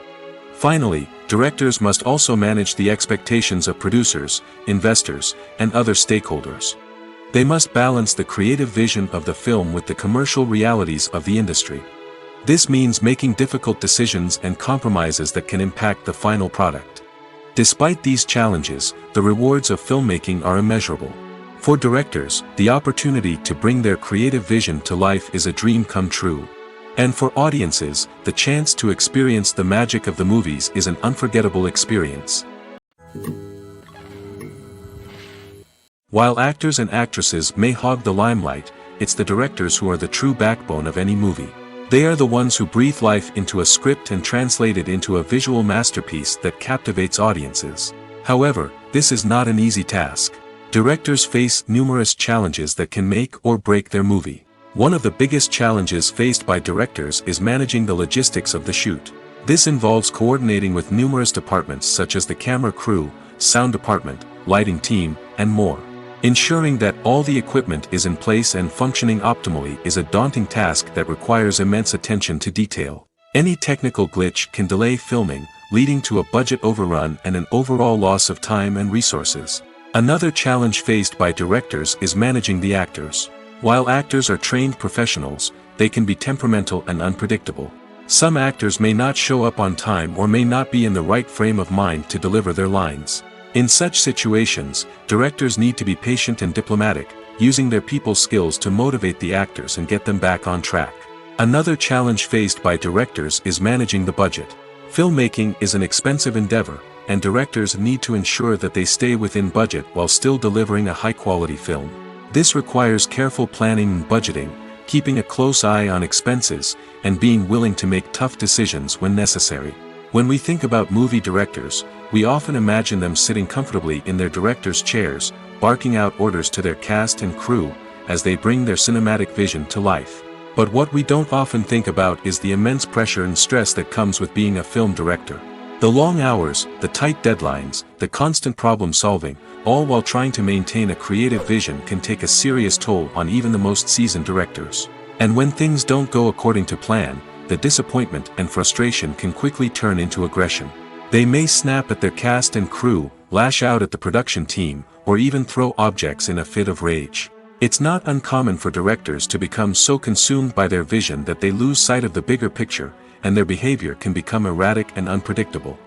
Finally, directors must also manage the expectations of producers, investors, and other stakeholders. They must balance the creative vision of the film with the commercial realities of the industry. This means making difficult decisions and compromises that can impact the final product. Despite these challenges, the rewards of filmmaking are immeasurable. For directors, the opportunity to bring their creative vision to life is a dream come true. And for audiences, the chance to experience the magic of the movies is an unforgettable experience. While actors and actresses may hog the limelight, it's the directors who are the true backbone of any movie. They are the ones who breathe life into a script and translate it into a visual masterpiece that captivates audiences. However, this is not an easy task. Directors face numerous challenges that can make or break their movie. One of the biggest challenges faced by directors is managing the logistics of the shoot. This involves coordinating with numerous departments such as the camera crew, sound department, lighting team, and more. Ensuring that all the equipment is in place and functioning optimally is a daunting task that requires immense attention to detail. Any technical glitch can delay filming, leading to a budget overrun and an overall loss of time and resources. Another challenge faced by directors is managing the actors. While actors are trained professionals, they can be temperamental and unpredictable. Some actors may not show up on time or may not be in the right frame of mind to deliver their lines. In such situations, directors need to be patient and diplomatic, using their people skills to motivate the actors and get them back on track. Another challenge faced by directors is managing the budget. Filmmaking is an expensive endeavor, and directors need to ensure that they stay within budget while still delivering a high-quality film. This requires careful planning and budgeting, keeping a close eye on expenses, and being willing to make tough decisions when necessary. When we think about movie directors, we often imagine them sitting comfortably in their director's chairs, barking out orders to their cast and crew, as they bring their cinematic vision to life. But what we don't often think about is the immense pressure and stress that comes with being a film director. The long hours, the tight deadlines, the constant problem solving, all while trying to maintain a creative vision can take a serious toll on even the most seasoned directors. And when things don't go according to plan, the disappointment and frustration can quickly turn into aggression. They may snap at their cast and crew, lash out at the production team, or even throw objects in a fit of rage. It's not uncommon for directors to become so consumed by their vision that they lose sight of the bigger picture, and their behavior can become erratic and unpredictable.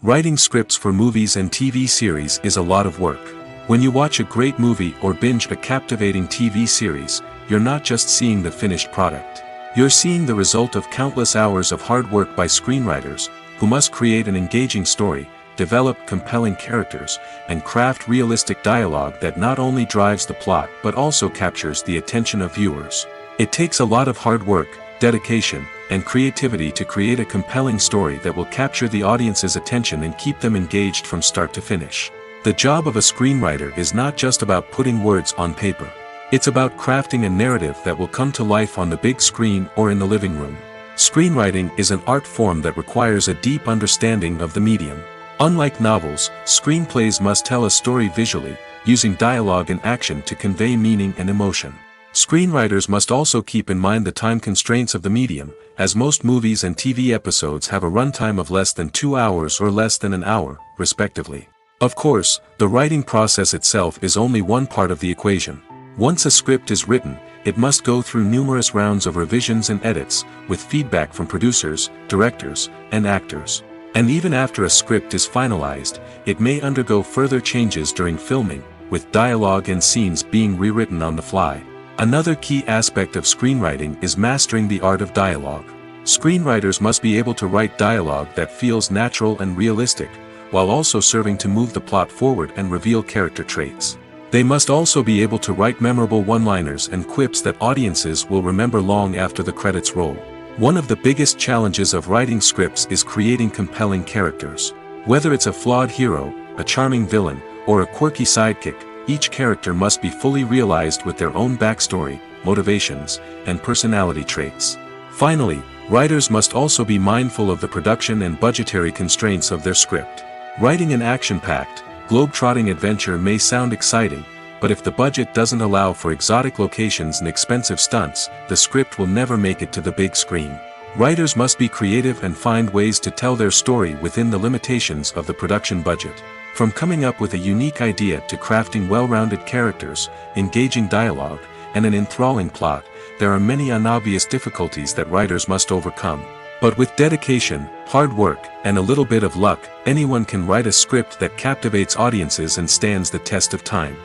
Writing scripts for movies and TV series is a lot of work. When you watch a great movie or binge a captivating TV series, you're not just seeing the finished product. You're seeing the result of countless hours of hard work by screenwriters, who must create an engaging story, develop compelling characters, and craft realistic dialogue that not only drives the plot but also captures the attention of viewers. It takes a lot of hard work, dedication, and creativity to create a compelling story that will capture the audience's attention and keep them engaged from start to finish. The job of a screenwriter is not just about putting words on paper. It's about crafting a narrative that will come to life on the big screen or in the living room. Screenwriting is an art form that requires a deep understanding of the medium. Unlike novels, screenplays must tell a story visually, using dialogue and action to convey meaning and emotion. Screenwriters must also keep in mind the time constraints of the medium, as most movies and TV episodes have a runtime of less than 2 hours or less than an hour, respectively. Of course, the writing process itself is only one part of the equation. Once a script is written, it must go through numerous rounds of revisions and edits, with feedback from producers, directors, and actors. And even after a script is finalized, it may undergo further changes during filming, with dialogue and scenes being rewritten on the fly. Another key aspect of screenwriting is mastering the art of dialogue. Screenwriters must be able to write dialogue that feels natural and realistic, while also serving to move the plot forward and reveal character traits. They must also be able to write memorable one-liners and quips that audiences will remember long after the credits roll. One of the biggest challenges of writing scripts is creating compelling characters. Whether it's a flawed hero, a charming villain, or a quirky sidekick, each character must be fully realized with their own backstory, motivations, and personality traits. Finally, writers must also be mindful of the production and budgetary constraints of their script. Writing an action-packed, globe-trotting adventure may sound exciting, but if the budget doesn't allow for exotic locations and expensive stunts, the script will never make it to the big screen. Writers must be creative and find ways to tell their story within the limitations of the production budget. From coming up with a unique idea to crafting well-rounded characters, engaging dialogue, and an enthralling plot, there are many unobvious difficulties that writers must overcome. But with dedication, hard work, and a little bit of luck, anyone can write a script that captivates audiences and stands the test of time.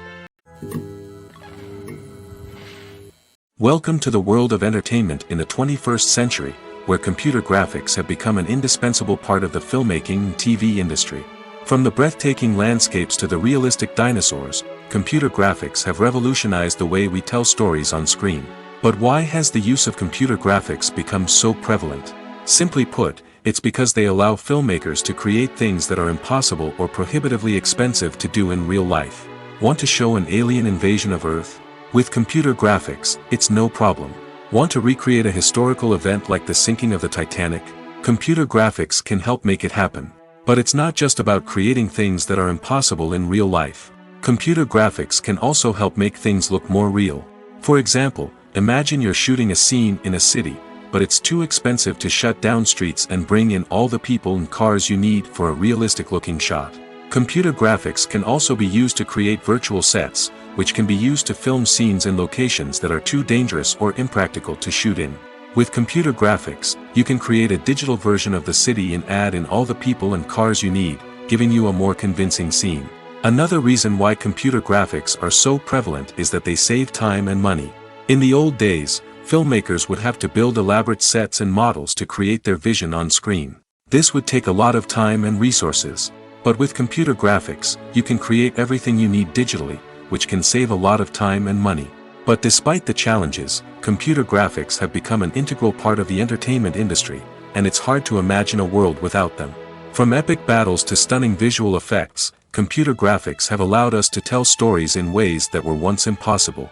Welcome to the world of entertainment in the 21st century, where computer graphics have become an indispensable part of the filmmaking and TV industry. From the breathtaking landscapes to the realistic dinosaurs, computer graphics have revolutionized the way we tell stories on screen. But why has the use of computer graphics become so prevalent? Simply put, it's because they allow filmmakers to create things that are impossible or prohibitively expensive to do in real life. Want to show an alien invasion of Earth? With computer graphics, it's no problem. Want to recreate a historical event like the sinking of the Titanic? Computer graphics can help make it happen. But it's not just about creating things that are impossible in real life. Computer graphics can also help make things look more real. For example, imagine you're shooting a scene in a city, but it's too expensive to shut down streets and bring in all the people and cars you need for a realistic-looking shot. Computer graphics can also be used to create virtual sets, which can be used to film scenes in locations that are too dangerous or impractical to shoot in. With computer graphics, you can create a digital version of the city and add in all the people and cars you need, giving you a more convincing scene. Another reason why computer graphics are so prevalent is that they save time and money. In the old days, filmmakers would have to build elaborate sets and models to create their vision on screen. This would take a lot of time and resources. But with computer graphics, you can create everything you need digitally, which can save a lot of time and money. But despite the challenges, computer graphics have become an integral part of the entertainment industry, and it's hard to imagine a world without them. From epic battles to stunning visual effects, computer graphics have allowed us to tell stories in ways that were once impossible.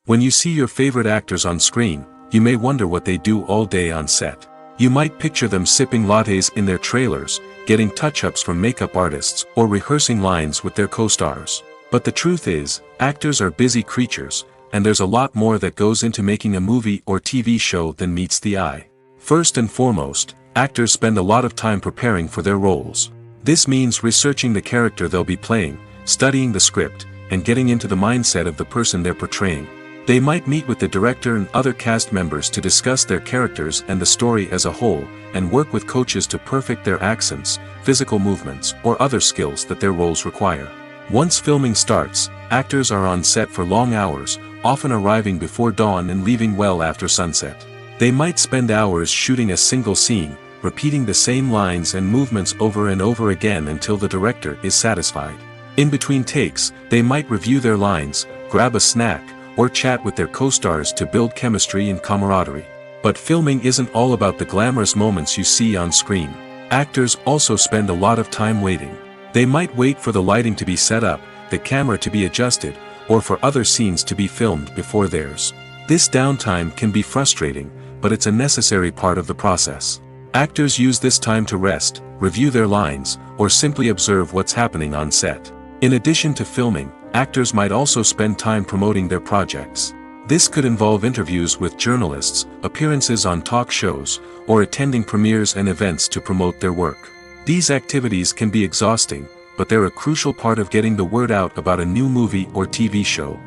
When you see your favorite actors on screen, you may wonder what they do all day on set. You might picture them sipping lattes in their trailers, getting touch-ups from makeup artists, or rehearsing lines with their co-stars. But the truth is, actors are busy creatures, and there's a lot more that goes into making a movie or TV show than meets the eye. First and foremost, actors spend a lot of time preparing for their roles. This means researching the character they'll be playing, studying the script, and getting into the mindset of the person they're portraying. They might meet with the director and other cast members to discuss their characters and the story as a whole, and work with coaches to perfect their accents, physical movements, or other skills that their roles require. Once filming starts, actors are on set for long hours, often arriving before dawn and leaving well after sunset. They might spend hours shooting a single scene, repeating the same lines and movements over and over again until the director is satisfied. In between takes, they might review their lines, grab a snack, or chat with their co-stars to build chemistry and camaraderie. But filming isn't all about the glamorous moments you see on screen. Actors also spend a lot of time waiting. They might wait for the lighting to be set up, the camera to be adjusted, or for other scenes to be filmed before theirs. This downtime can be frustrating, but it's a necessary part of the process. Actors use this time to rest, review their lines, or simply observe what's happening on set. In addition to filming, actors might also spend time promoting their projects. This could involve interviews with journalists, appearances on talk shows, or attending premieres and events to promote their work. These activities can be exhausting, but they're a crucial part of getting the word out about a new movie or TV show.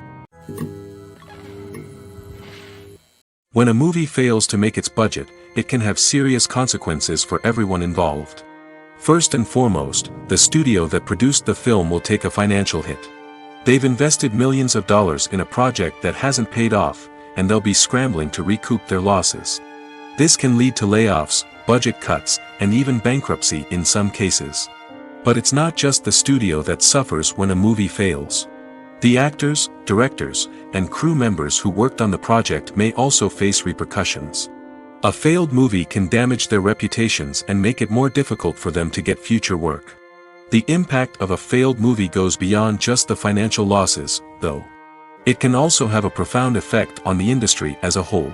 When a movie fails to make its budget, it can have serious consequences for everyone involved. First and foremost, the studio that produced the film will take a financial hit. They've invested millions of dollars in a project that hasn't paid off, and they'll be scrambling to recoup their losses. This can lead to layoffs, budget cuts, and even bankruptcy in some cases. But it's not just the studio that suffers when a movie fails. The actors, directors, and crew members who worked on the project may also face repercussions. A failed movie can damage their reputations and make it more difficult for them to get future work. The impact of a failed movie goes beyond just the financial losses, though. It can also have a profound effect on the industry as a whole.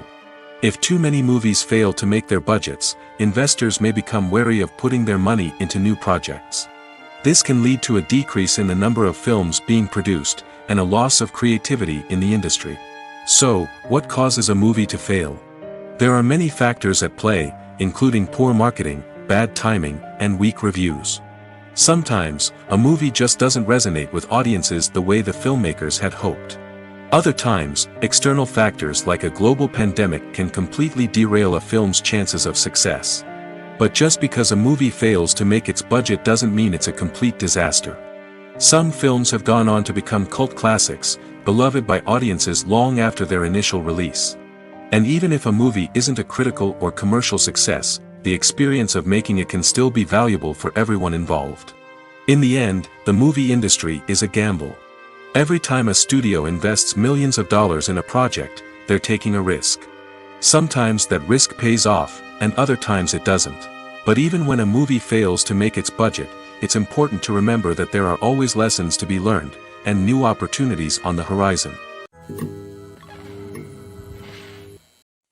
If too many movies fail to make their budgets, investors may become wary of putting their money into new projects. This can lead to a decrease in the number of films being produced, and a loss of creativity in the industry. So, what causes a movie to fail? There are many factors at play, including poor marketing, bad timing, and weak reviews. Sometimes, a movie just doesn't resonate with audiences the way the filmmakers had hoped. Other times, external factors like a global pandemic can completely derail a film's chances of success. But just because a movie fails to make its budget doesn't mean it's a complete disaster. Some films have gone on to become cult classics, beloved by audiences long after their initial release. And even if a movie isn't a critical or commercial success, the experience of making it can still be valuable for everyone involved. In the end, the movie industry is a gamble. Every time a studio invests millions of dollars in a project, they're taking a risk. Sometimes that risk pays off, and other times it doesn't. But even when a movie fails to make its budget, it's important to remember that there are always lessons to be learned, and new opportunities on the horizon.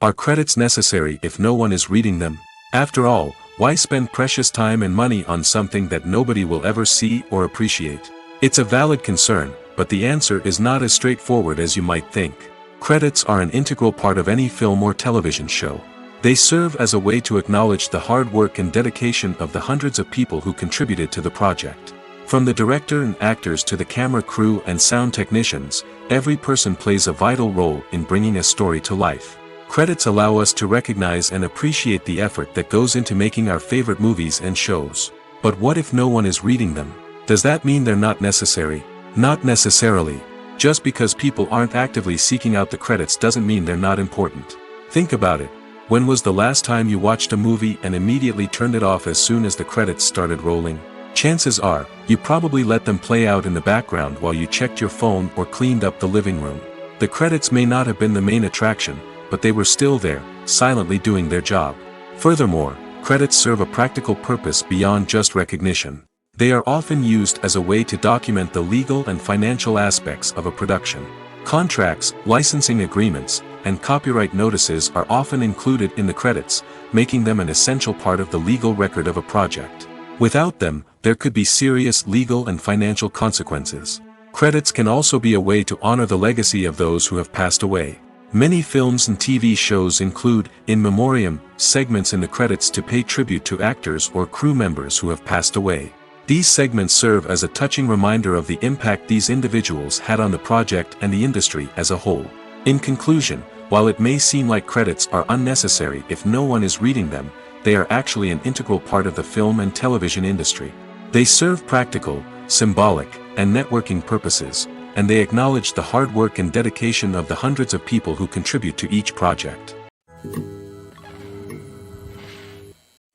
Are credits necessary if no one is reading them? After all, why spend precious time and money on something that nobody will ever see or appreciate? It's a valid concern, but the answer is not as straightforward as you might think. Credits are an integral part of any film or television show. They serve as a way to acknowledge the hard work and dedication of the hundreds of people who contributed to the project. From the director and actors to the camera crew and sound technicians, every person plays a vital role in bringing a story to life. Credits allow us to recognize and appreciate the effort that goes into making our favorite movies and shows. But what if no one is reading them? Does that mean they're not necessary? Not necessarily. Just because people aren't actively seeking out the credits doesn't mean they're not important. Think about it. When was the last time you watched a movie and immediately turned it off as soon as the credits started rolling? Chances are, you probably let them play out in the background while you checked your phone or cleaned up the living room. The credits may not have been the main attraction, but they were still there, silently doing their job. Furthermore, credits serve a practical purpose beyond just recognition. They are often used as a way to document the legal and financial aspects of a production. Contracts, licensing agreements, and copyright notices are often included in the credits, making them an essential part of the legal record of a project. Without them, there could be serious legal and financial consequences. Credits can also be a way to honor the legacy of those who have passed away. Many films and TV shows include, in memoriam, segments in the credits to pay tribute to actors or crew members who have passed away. These segments serve as a touching reminder of the impact these individuals had on the project and the industry as a whole. In conclusion, while it may seem like credits are unnecessary if no one is reading them, they are actually an integral part of the film and television industry. They serve practical, symbolic, and networking purposes, and they acknowledge the hard work and dedication of the hundreds of people who contribute to each project.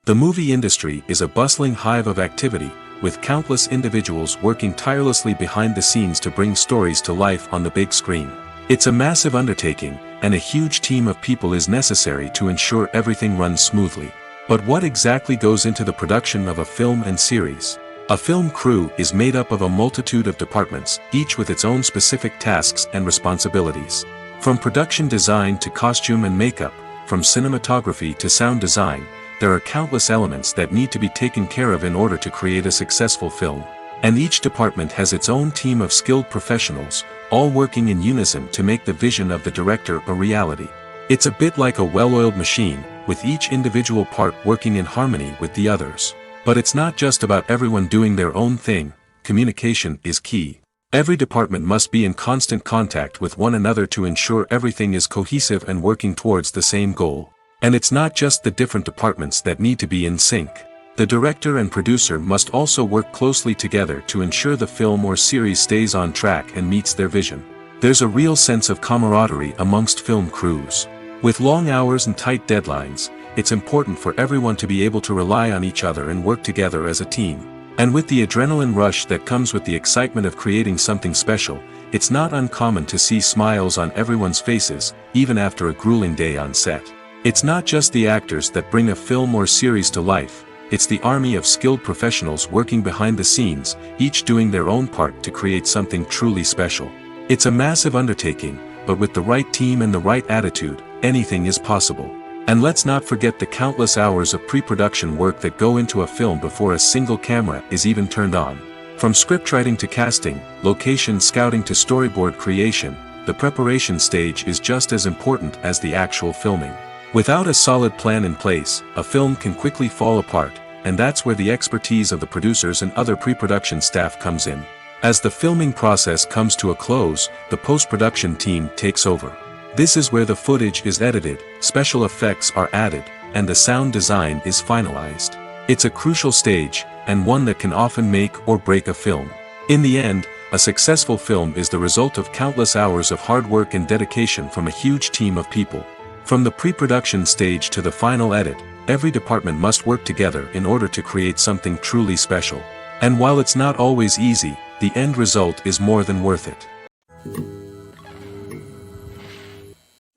The movie industry is a bustling hive of activity, with countless individuals working tirelessly behind the scenes to bring stories to life on the big screen. It's a massive undertaking, and a huge team of people is necessary to ensure everything runs smoothly. But what exactly goes into the production of a film and series? A film crew is made up of a multitude of departments, each with its own specific tasks and responsibilities. From production design to costume and makeup, from cinematography to sound design, there are countless elements that need to be taken care of in order to create a successful film. And each department has its own team of skilled professionals, all working in unison to make the vision of the director a reality. It's a bit like a well-oiled machine, with each individual part working in harmony with the others. But it's not just about everyone doing their own thing. Communication is key. Every department must be in constant contact with one another to ensure everything is cohesive and working towards the same goal. And it's not just the different departments that need to be in sync. The director and producer must also work closely together to ensure the film or series stays on track and meets their vision. There's a real sense of camaraderie amongst film crews. With long hours and tight deadlines, it's important for everyone to be able to rely on each other and work together as a team. And with the adrenaline rush that comes with the excitement of creating something special, it's not uncommon to see smiles on everyone's faces, even after a grueling day on set. It's not just the actors that bring a film or series to life, it's the army of skilled professionals working behind the scenes, each doing their own part to create something truly special. It's a massive undertaking, but with the right team and the right attitude, anything is possible. And let's not forget the countless hours of pre-production work that go into a film before a single camera is even turned on. From scriptwriting to casting, location scouting to storyboard creation, the preparation stage is just as important as the actual filming. Without a solid plan in place, a film can quickly fall apart, and that's where the expertise of the producers and other pre-production staff comes in. As the filming process comes to a close, the post-production team takes over. This is where the footage is edited, special effects are added, and the sound design is finalized. It's a crucial stage, and one that can often make or break a film. In the end, a successful film is the result of countless hours of hard work and dedication from a huge team of people. From the pre-production stage to the final edit, every department must work together in order to create something truly special. And while it's not always easy, the end result is more than worth it.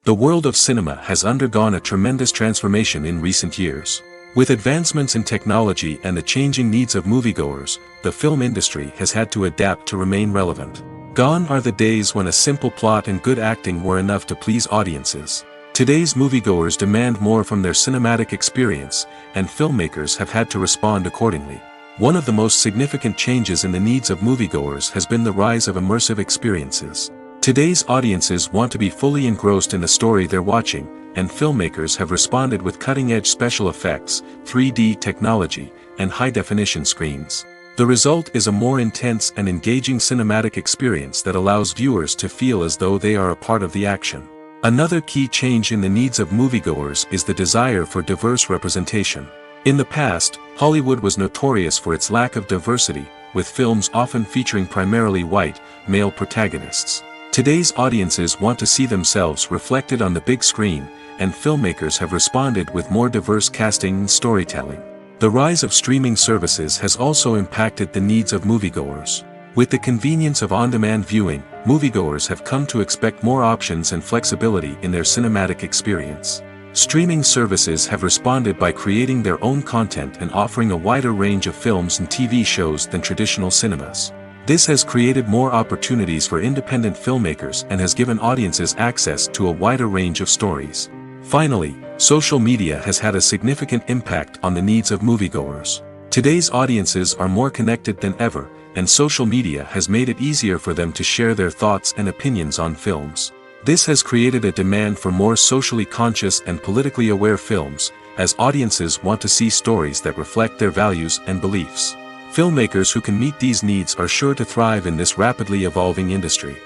The world of cinema has undergone a tremendous transformation in recent years. With advancements in technology and the changing needs of moviegoers, the film industry has had to adapt to remain relevant. Gone are the days when a simple plot and good acting were enough to please audiences. Today's moviegoers demand more from their cinematic experience, and filmmakers have had to respond accordingly. One of the most significant changes in the needs of moviegoers has been the rise of immersive experiences. Today's audiences want to be fully engrossed in the story they're watching, and filmmakers have responded with cutting-edge special effects, 3D technology, and high-definition screens. The result is a more intense and engaging cinematic experience that allows viewers to feel as though they are a part of the action. Another key change in the needs of moviegoers is the desire for diverse representation. In the past, Hollywood was notorious for its lack of diversity, with films often featuring primarily white, male protagonists. Today's audiences want to see themselves reflected on the big screen, and filmmakers have responded with more diverse casting and storytelling. The rise of streaming services has also impacted the needs of moviegoers. With the convenience of on-demand viewing, moviegoers have come to expect more options and flexibility in their cinematic experience. Streaming services have responded by creating their own content and offering a wider range of films and TV shows than traditional cinemas. This has created more opportunities for independent filmmakers and has given audiences access to a wider range of stories. Finally, social media has had a significant impact on the needs of moviegoers. Today's audiences are more connected than ever, and social media has made it easier for them to share their thoughts and opinions on films. This has created a demand for more socially conscious and politically aware films, as audiences want to see stories that reflect their values and beliefs. Filmmakers who can meet these needs are sure to thrive in this rapidly evolving industry.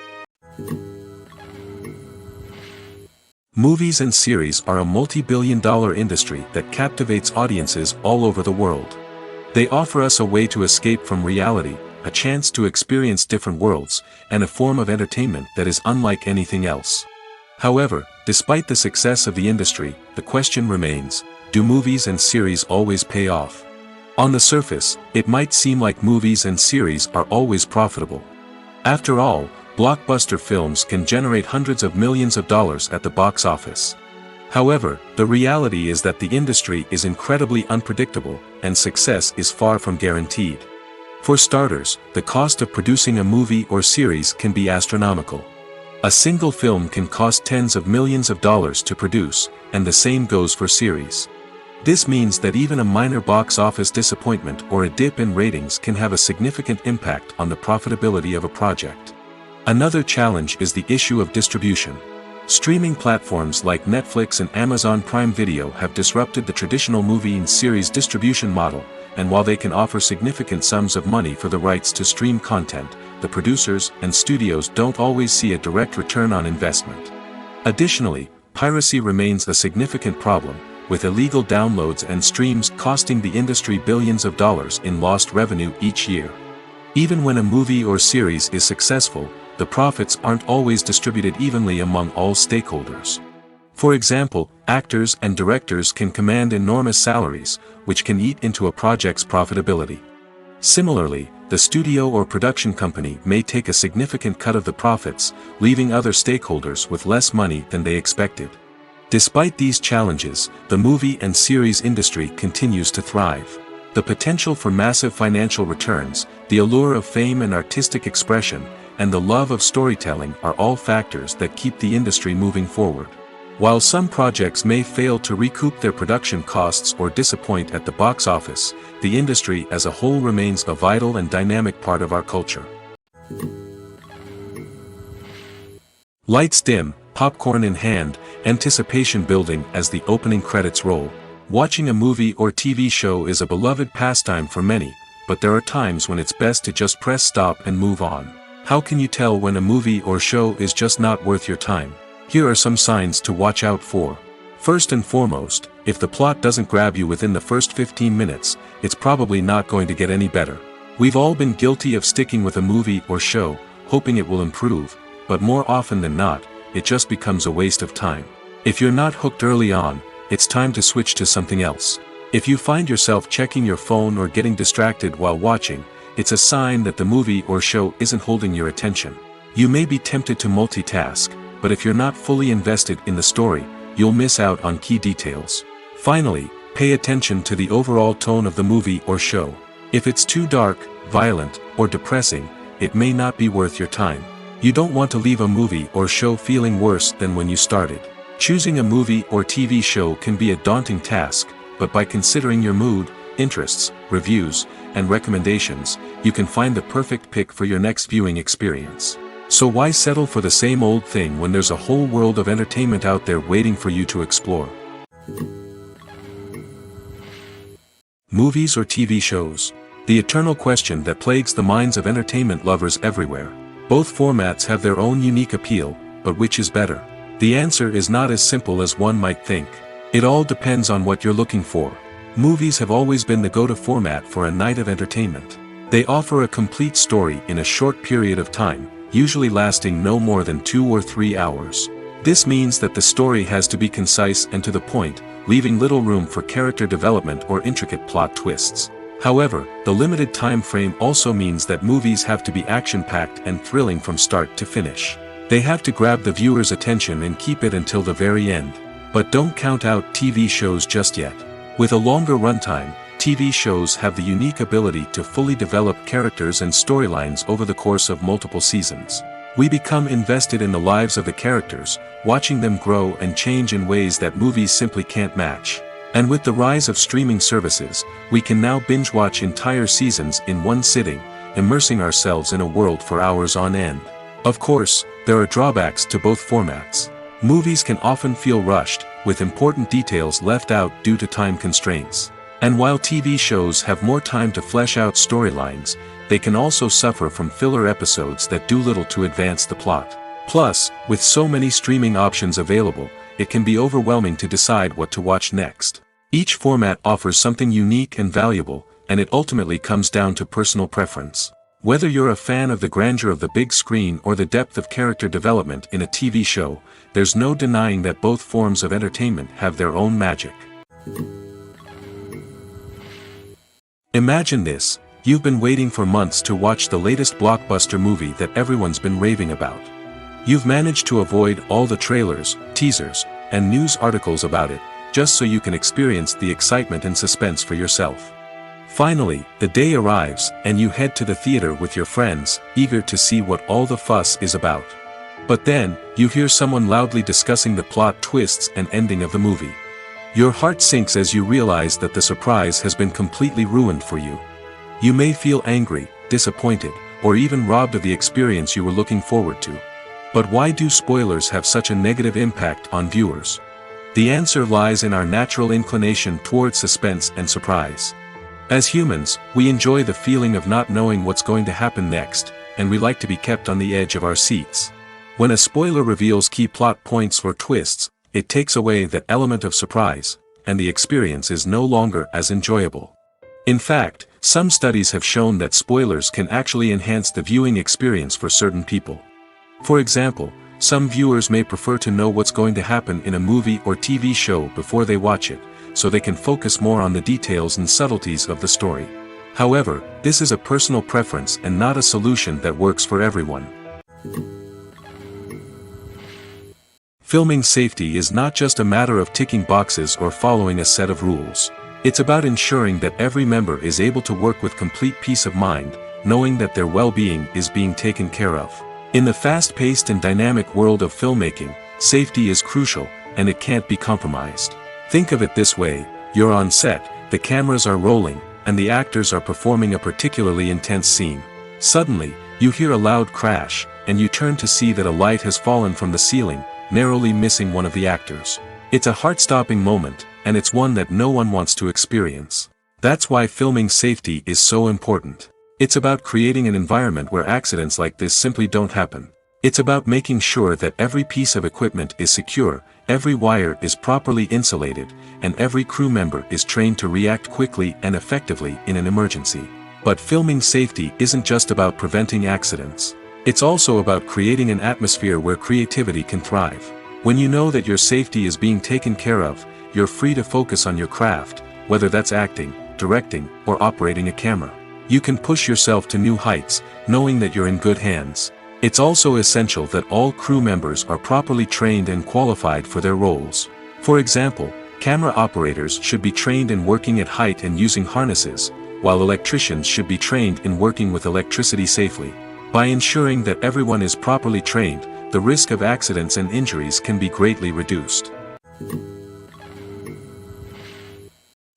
Movies and series are a multi-billion-dollar industry that captivates audiences all over the world. They offer us a way to escape from reality, a chance to experience different worlds, and a form of entertainment that is unlike anything else. However, despite the success of the industry, the question remains, do movies and series always pay off? On the surface, it might seem like movies and series are always profitable. After all, blockbuster films can generate hundreds of millions of dollars at the box office. However, the reality is that the industry is incredibly unpredictable, and success is far from guaranteed. For starters, the cost of producing a movie or series can be astronomical. A single film can cost tens of millions of dollars to produce, and the same goes for series. This means that even a minor box office disappointment or a dip in ratings can have a significant impact on the profitability of a project. Another challenge is the issue of distribution. Streaming platforms like Netflix and Amazon Prime Video have disrupted the traditional movie and series distribution model, and while they can offer significant sums of money for the rights to stream content, the producers and studios don't always see a direct return on investment. Additionally, piracy remains a significant problem, with illegal downloads and streams costing the industry billions of dollars in lost revenue each year. Even when a movie or series is successful, the profits aren't always distributed evenly among all stakeholders. For example, actors and directors can command enormous salaries, which can eat into a project's profitability. Similarly, the studio or production company may take a significant cut of the profits, leaving other stakeholders with less money than they expected. Despite these challenges, the movie and series industry continues to thrive. The potential for massive financial returns, the allure of fame and artistic expression, and the love of storytelling are all factors that keep the industry moving forward. While some projects may fail to recoup their production costs or disappoint at the box office, the industry as a whole remains a vital and dynamic part of our culture. Lights dim, popcorn in hand, anticipation building as the opening credits roll. Watching a movie or TV show is a beloved pastime for many, but there are times when it's best to just press stop and move on. How can you tell when a movie or show is just not worth your time? Here are some signs to watch out for. First and foremost, if the plot doesn't grab you within the first 15 minutes, it's probably not going to get any better. We've all been guilty of sticking with a movie or show, hoping it will improve, but more often than not, it just becomes a waste of time. If you're not hooked early on, it's time to switch to something else. If you find yourself checking your phone or getting distracted while watching, it's a sign that the movie or show isn't holding your attention. You may be tempted to multitask, but if you're not fully invested in the story, you'll miss out on key details. Finally, pay attention to the overall tone of the movie or show. If it's too dark, violent, or depressing, it may not be worth your time. You don't want to leave a movie or show feeling worse than when you started. Choosing a movie or TV show can be a daunting task, but by considering your mood, interests, reviews, and recommendations, you can find the perfect pick for your next viewing experience. So why settle for the same old thing when there's a whole world of entertainment out there waiting for you to explore? Movies or TV shows? The eternal question that plagues the minds of entertainment lovers everywhere. Both formats have their own unique appeal, but which is better? The answer is not as simple as one might think. It all depends on what you're looking for. Movies have always been the go-to format for a night of entertainment. They offer a complete story in a short period of time, usually lasting no more than 2 or 3 hours. This means that the story has to be concise and to the point, leaving little room for character development or intricate plot twists. However, the limited time frame also means that movies have to be action-packed and thrilling from start to finish. They have to grab the viewer's attention and keep it until the very end. But don't count out TV shows just yet. With a longer runtime, TV shows have the unique ability to fully develop characters and storylines over the course of multiple seasons. We become invested in the lives of the characters, watching them grow and change in ways that movies simply can't match. And with the rise of streaming services, we can now binge-watch entire seasons in one sitting, immersing ourselves in a world for hours on end. Of course, there are drawbacks to both formats. Movies can often feel rushed, with important details left out due to time constraints. And while TV shows have more time to flesh out storylines, they can also suffer from filler episodes that do little to advance the plot. Plus, with so many streaming options available, it can be overwhelming to decide what to watch next. Each format offers something unique and valuable, and it ultimately comes down to personal preference. Whether you're a fan of the grandeur of the big screen or the depth of character development in a TV show, there's no denying that both forms of entertainment have their own magic. Imagine this: you've been waiting for months to watch the latest blockbuster movie that everyone's been raving about. You've managed to avoid all the trailers, teasers, and news articles about it, just so you can experience the excitement and suspense for yourself. Finally, the day arrives, and you head to the theater with your friends, eager to see what all the fuss is about. But then, you hear someone loudly discussing the plot twists and ending of the movie. Your heart sinks as you realize that the surprise has been completely ruined for you. You may feel angry, disappointed, or even robbed of the experience you were looking forward to. But why do spoilers have such a negative impact on viewers? The answer lies in our natural inclination toward suspense and surprise. As humans, we enjoy the feeling of not knowing what's going to happen next, and we like to be kept on the edge of our seats. When a spoiler reveals key plot points or twists, it takes away that element of surprise, and the experience is no longer as enjoyable. In fact, some studies have shown that spoilers can actually enhance the viewing experience for certain people. For example, some viewers may prefer to know what's going to happen in a movie or TV show before they watch it, so they can focus more on the details and subtleties of the story. However, this is a personal preference and not a solution that works for everyone. Filming safety is not just a matter of ticking boxes or following a set of rules. It's about ensuring that every member is able to work with complete peace of mind, knowing that their well-being is being taken care of. In the fast-paced and dynamic world of filmmaking, safety is crucial, and it can't be compromised. Think of it this way: you're on set, the cameras are rolling, and the actors are performing a particularly intense scene. Suddenly, you hear a loud crash, and you turn to see that a light has fallen from the ceiling, narrowly missing one of the actors. It's a heart-stopping moment, and it's one that no one wants to experience. That's why filming safety is so important. It's about creating an environment where accidents like this simply don't happen. It's about making sure that every piece of equipment is secure, every wire is properly insulated, and every crew member is trained to react quickly and effectively in an emergency. But filming safety isn't just about preventing accidents. It's also about creating an atmosphere where creativity can thrive. When you know that your safety is being taken care of, you're free to focus on your craft, whether that's acting, directing, or operating a camera. You can push yourself to new heights, knowing that you're in good hands. It's also essential that all crew members are properly trained and qualified for their roles. For example, camera operators should be trained in working at height and using harnesses, while electricians should be trained in working with electricity safely. By ensuring that everyone is properly trained, the risk of accidents and injuries can be greatly reduced.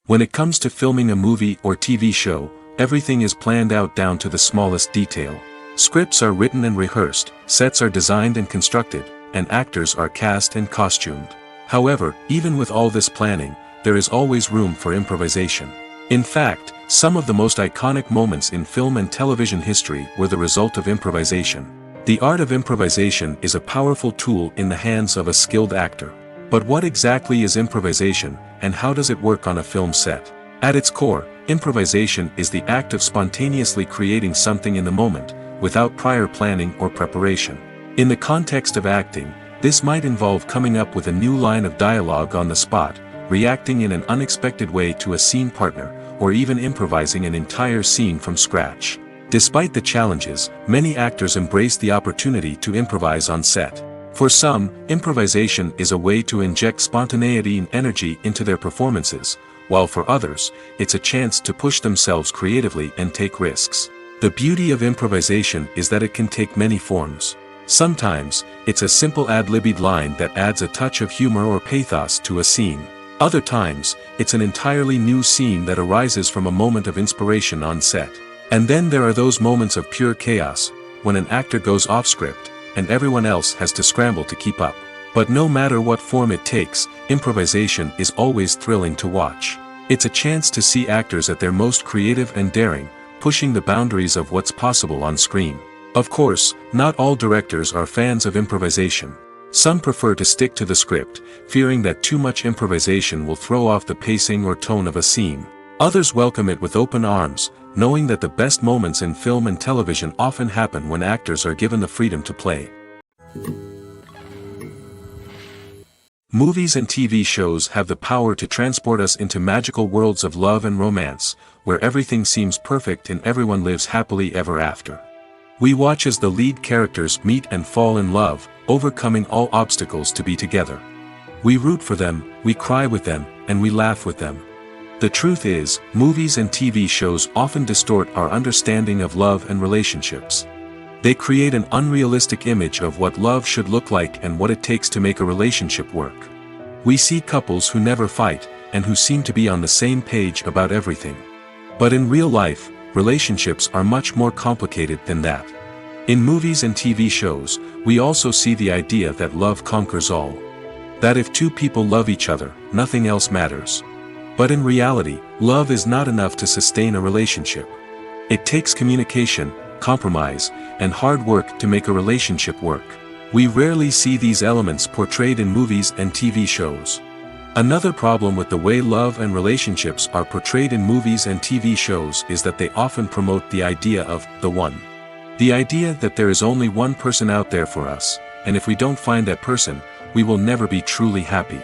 When it comes to filming a movie or TV show, everything is planned out down to the smallest detail. Scripts are written and rehearsed, sets are designed and constructed, and actors are cast and costumed. However, even with all this planning, there is always room for improvisation. In fact, some of the most iconic moments in film and television history were the result of improvisation. The art of improvisation is a powerful tool in the hands of a skilled actor. But what exactly is improvisation, and how does it work on a film set? At its core, improvisation is the act of spontaneously creating something in the moment, without prior planning or preparation. In the context of acting, this might involve coming up with a new line of dialogue on the spot, reacting in an unexpected way to a scene partner, or even improvising an entire scene from scratch. Despite the challenges, many actors embrace the opportunity to improvise on set. For some, improvisation is a way to inject spontaneity and energy into their performances, while for others, it's a chance to push themselves creatively and take risks. The beauty of improvisation is that it can take many forms. Sometimes, it's a simple ad-libbed line that adds a touch of humor or pathos to a scene. Other times, it's an entirely new scene that arises from a moment of inspiration on set. And then there are those moments of pure chaos, when an actor goes off script, and everyone else has to scramble to keep up. But no matter what form it takes, improvisation is always thrilling to watch. It's a chance to see actors at their most creative and daring, pushing the boundaries of what's possible on screen. Of course, not all directors are fans of improvisation. Some prefer to stick to the script, fearing that too much improvisation will throw off the pacing or tone of a scene. Others welcome it with open arms, knowing that the best moments in film and television often happen when actors are given the freedom to play. Movies and TV shows have the power to transport us into magical worlds of love and romance, where everything seems perfect and everyone lives happily ever after. We watch as the lead characters meet and fall in love, overcoming all obstacles to be together. We root for them, we cry with them, and we laugh with them. The truth is, movies and TV shows often distort our understanding of love and relationships. They create an unrealistic image of what love should look like and what it takes to make a relationship work. We see couples who never fight, and who seem to be on the same page about everything. But in real life, relationships are much more complicated than that. In movies and TV shows, we also see the idea that love conquers all. That if two people love each other, nothing else matters. But in reality, love is not enough to sustain a relationship. It takes communication, compromise, and hard work to make a relationship work. We rarely see these elements portrayed in movies and TV shows. Another problem with the way love and relationships are portrayed in movies and TV shows is that they often promote the idea of the one. The idea that there is only one person out there for us, and if we don't find that person, we will never be truly happy.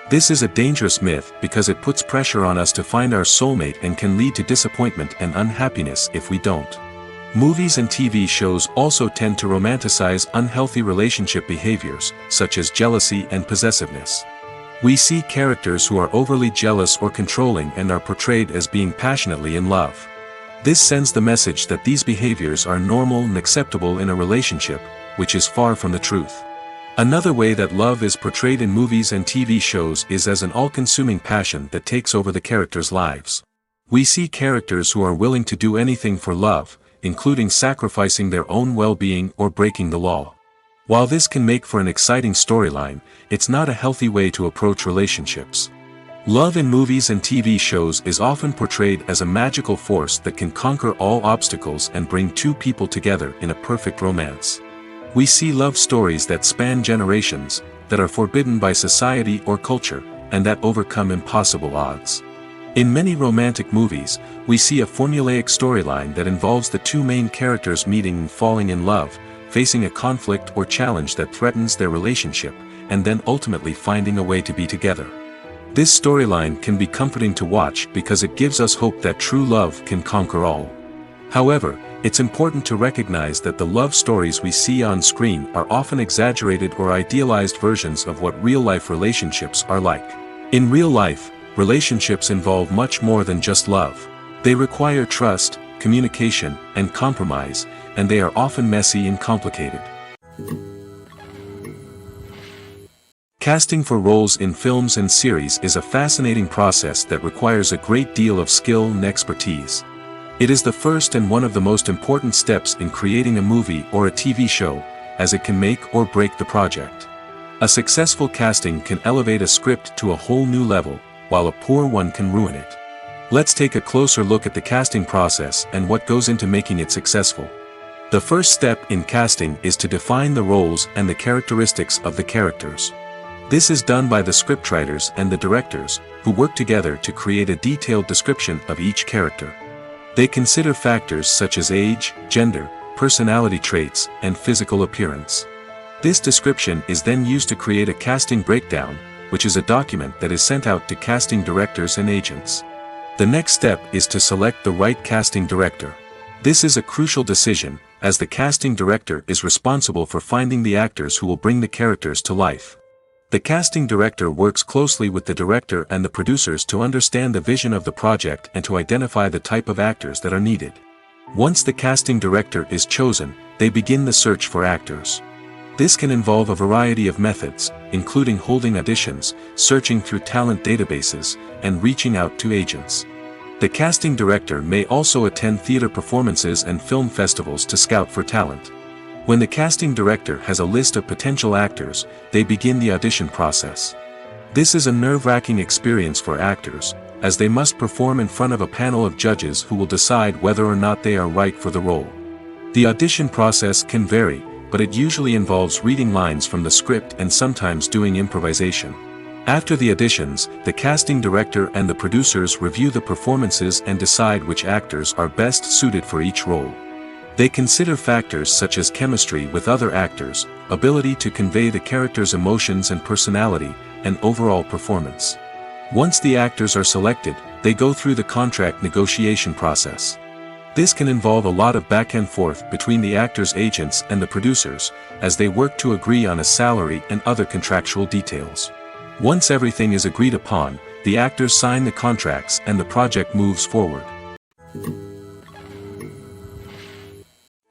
This is a dangerous myth because it puts pressure on us to find our soulmate and can lead to disappointment and unhappiness if we don't. Movies and TV shows also tend to romanticize unhealthy relationship behaviors, such as jealousy and possessiveness. We see characters who are overly jealous or controlling and are portrayed as being passionately in love. This sends the message that these behaviors are normal and acceptable in a relationship, which is far from the truth. Another way that love is portrayed in movies and TV shows is as an all-consuming passion that takes over the characters' lives. We see characters who are willing to do anything for love, including sacrificing their own well-being or breaking the law. While this can make for an exciting storyline, it's not a healthy way to approach relationships. Love in movies and TV shows is often portrayed as a magical force that can conquer all obstacles and bring two people together in a perfect romance. We see love stories that span generations, that are forbidden by society or culture, and that overcome impossible odds. In many romantic movies, we see a formulaic storyline that involves the two main characters meeting and falling in love, facing a conflict or challenge that threatens their relationship, and then ultimately finding a way to be together. This storyline can be comforting to watch because it gives us hope that true love can conquer all. However, it's important to recognize that the love stories we see on screen are often exaggerated or idealized versions of what real-life relationships are like. In real life, relationships involve much more than just love. They require trust, communication, and compromise, and they are often messy and complicated. Casting for roles in films and series is a fascinating process that requires a great deal of skill and expertise. It is the first and one of the most important steps in creating a movie or a TV show, as it can make or break the project. A successful casting can elevate a script to a whole new level, while a poor one can ruin it. Let's take a closer look at the casting process and what goes into making it successful. The first step in casting is to define the roles and the characteristics of the characters. This is done by the scriptwriters and the directors, who work together to create a detailed description of each character. They consider factors such as age, gender, personality traits, and physical appearance. This description is then used to create a casting breakdown, which is a document that is sent out to casting directors and agents. The next step is to select the right casting director. This is a crucial decision, as the casting director is responsible for finding the actors who will bring the characters to life. The casting director works closely with the director and the producers to understand the vision of the project and to identify the type of actors that are needed. Once the casting director is chosen, they begin the search for actors. This can involve a variety of methods, including holding auditions, searching through talent databases, and reaching out to agents. The casting director may also attend theater performances and film festivals to scout for talent. When the casting director has a list of potential actors, they begin the audition process. This is a nerve-wracking experience for actors, as they must perform in front of a panel of judges who will decide whether or not they are right for the role. The audition process can vary, but it usually involves reading lines from the script and sometimes doing improvisation. After the auditions, the casting director and the producers review the performances and decide which actors are best suited for each role. They consider factors such as chemistry with other actors, ability to convey the character's emotions and personality, and overall performance. Once the actors are selected, they go through the contract negotiation process. This can involve a lot of back and forth between the actors' agents and the producers, as they work to agree on a salary and other contractual details. Once everything is agreed upon, the actors sign the contracts and the project moves forward.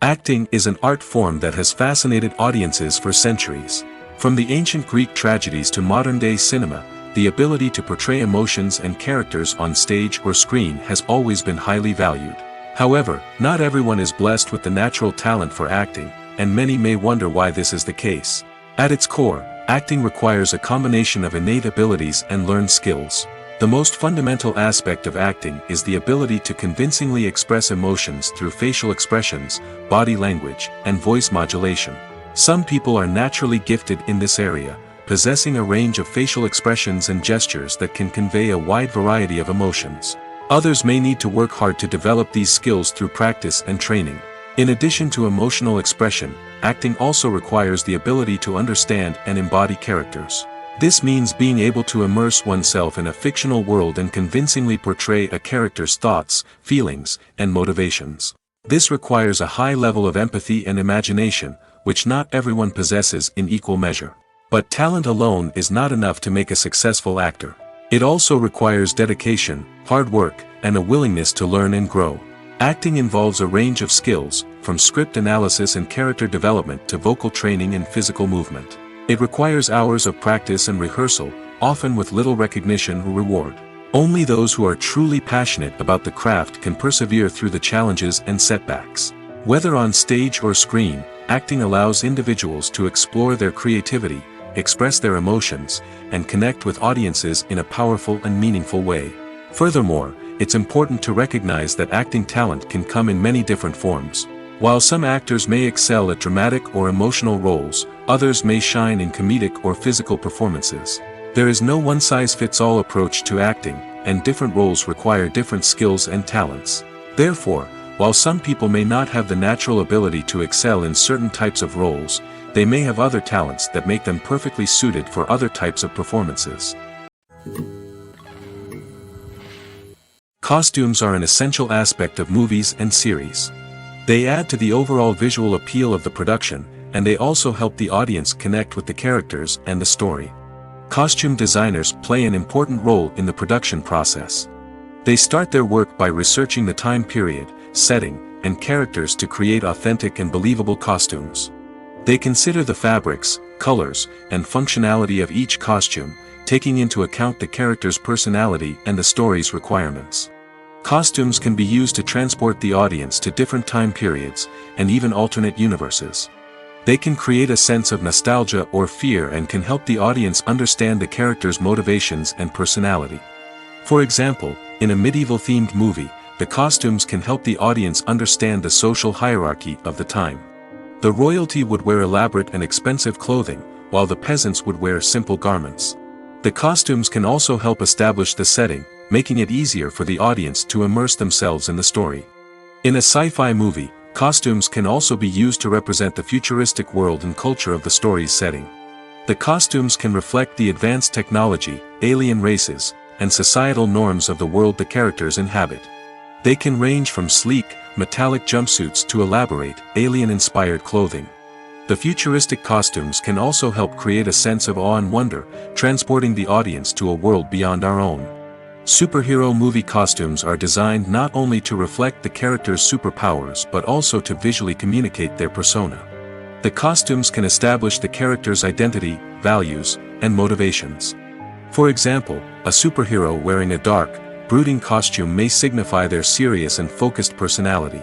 Acting is an art form that has fascinated audiences for centuries. From the ancient Greek tragedies to modern-day cinema, the ability to portray emotions and characters on stage or screen has always been highly valued. However, not everyone is blessed with the natural talent for acting, and many may wonder why this is the case. At its core, acting requires a combination of innate abilities and learned skills. The most fundamental aspect of acting is the ability to convincingly express emotions through facial expressions, body language, and voice modulation. Some people are naturally gifted in this area, possessing a range of facial expressions and gestures that can convey a wide variety of emotions. Others may need to work hard to develop these skills through practice and training. In addition to emotional expression, acting also requires the ability to understand and embody characters. This means being able to immerse oneself in a fictional world and convincingly portray a character's thoughts, feelings, and motivations. This requires a high level of empathy and imagination, which not everyone possesses in equal measure. But talent alone is not enough to make a successful actor. It also requires dedication, hard work, and a willingness to learn and grow. Acting involves a range of skills, from script analysis and character development to vocal training and physical movement. It requires hours of practice and rehearsal, often with little recognition or reward. Only those who are truly passionate about the craft can persevere through the challenges and setbacks. Whether on stage or screen, acting allows individuals to explore their creativity, express their emotions, and connect with audiences in a powerful and meaningful way. Furthermore, it's important to recognize that acting talent can come in many different forms. While some actors may excel at dramatic or emotional roles, others may shine in comedic or physical performances. There is no one-size-fits-all approach to acting, and different roles require different skills and talents. Therefore, while some people may not have the natural ability to excel in certain types of roles, they may have other talents that make them perfectly suited for other types of performances. Costumes are an essential aspect of movies and series. They add to the overall visual appeal of the production, and they also help the audience connect with the characters and the story. Costume designers play an important role in the production process. They start their work by researching the time period, setting, and characters to create authentic and believable costumes. They consider the fabrics, colors, and functionality of each costume, taking into account the character's personality and the story's requirements. Costumes can be used to transport the audience to different time periods, and even alternate universes. They can create a sense of nostalgia or fear and can help the audience understand the character's motivations and personality. For example, in a medieval-themed movie, the costumes can help the audience understand the social hierarchy of the time. The royalty would wear elaborate and expensive clothing, while the peasants would wear simple garments. The costumes can also help establish the setting, making it easier for the audience to immerse themselves in the story. In a sci-fi movie, costumes can also be used to represent the futuristic world and culture of the story's setting. The costumes can reflect the advanced technology, alien races, and societal norms of the world the characters inhabit. They can range from sleek, metallic jumpsuits to elaborate, alien-inspired clothing. The futuristic costumes can also help create a sense of awe and wonder, transporting the audience to a world beyond our own. Superhero movie costumes are designed not only to reflect the character's superpowers but also to visually communicate their persona. The costumes can establish the character's identity, values, and motivations. For example, a superhero wearing a dark, brooding costume may signify their serious and focused personality.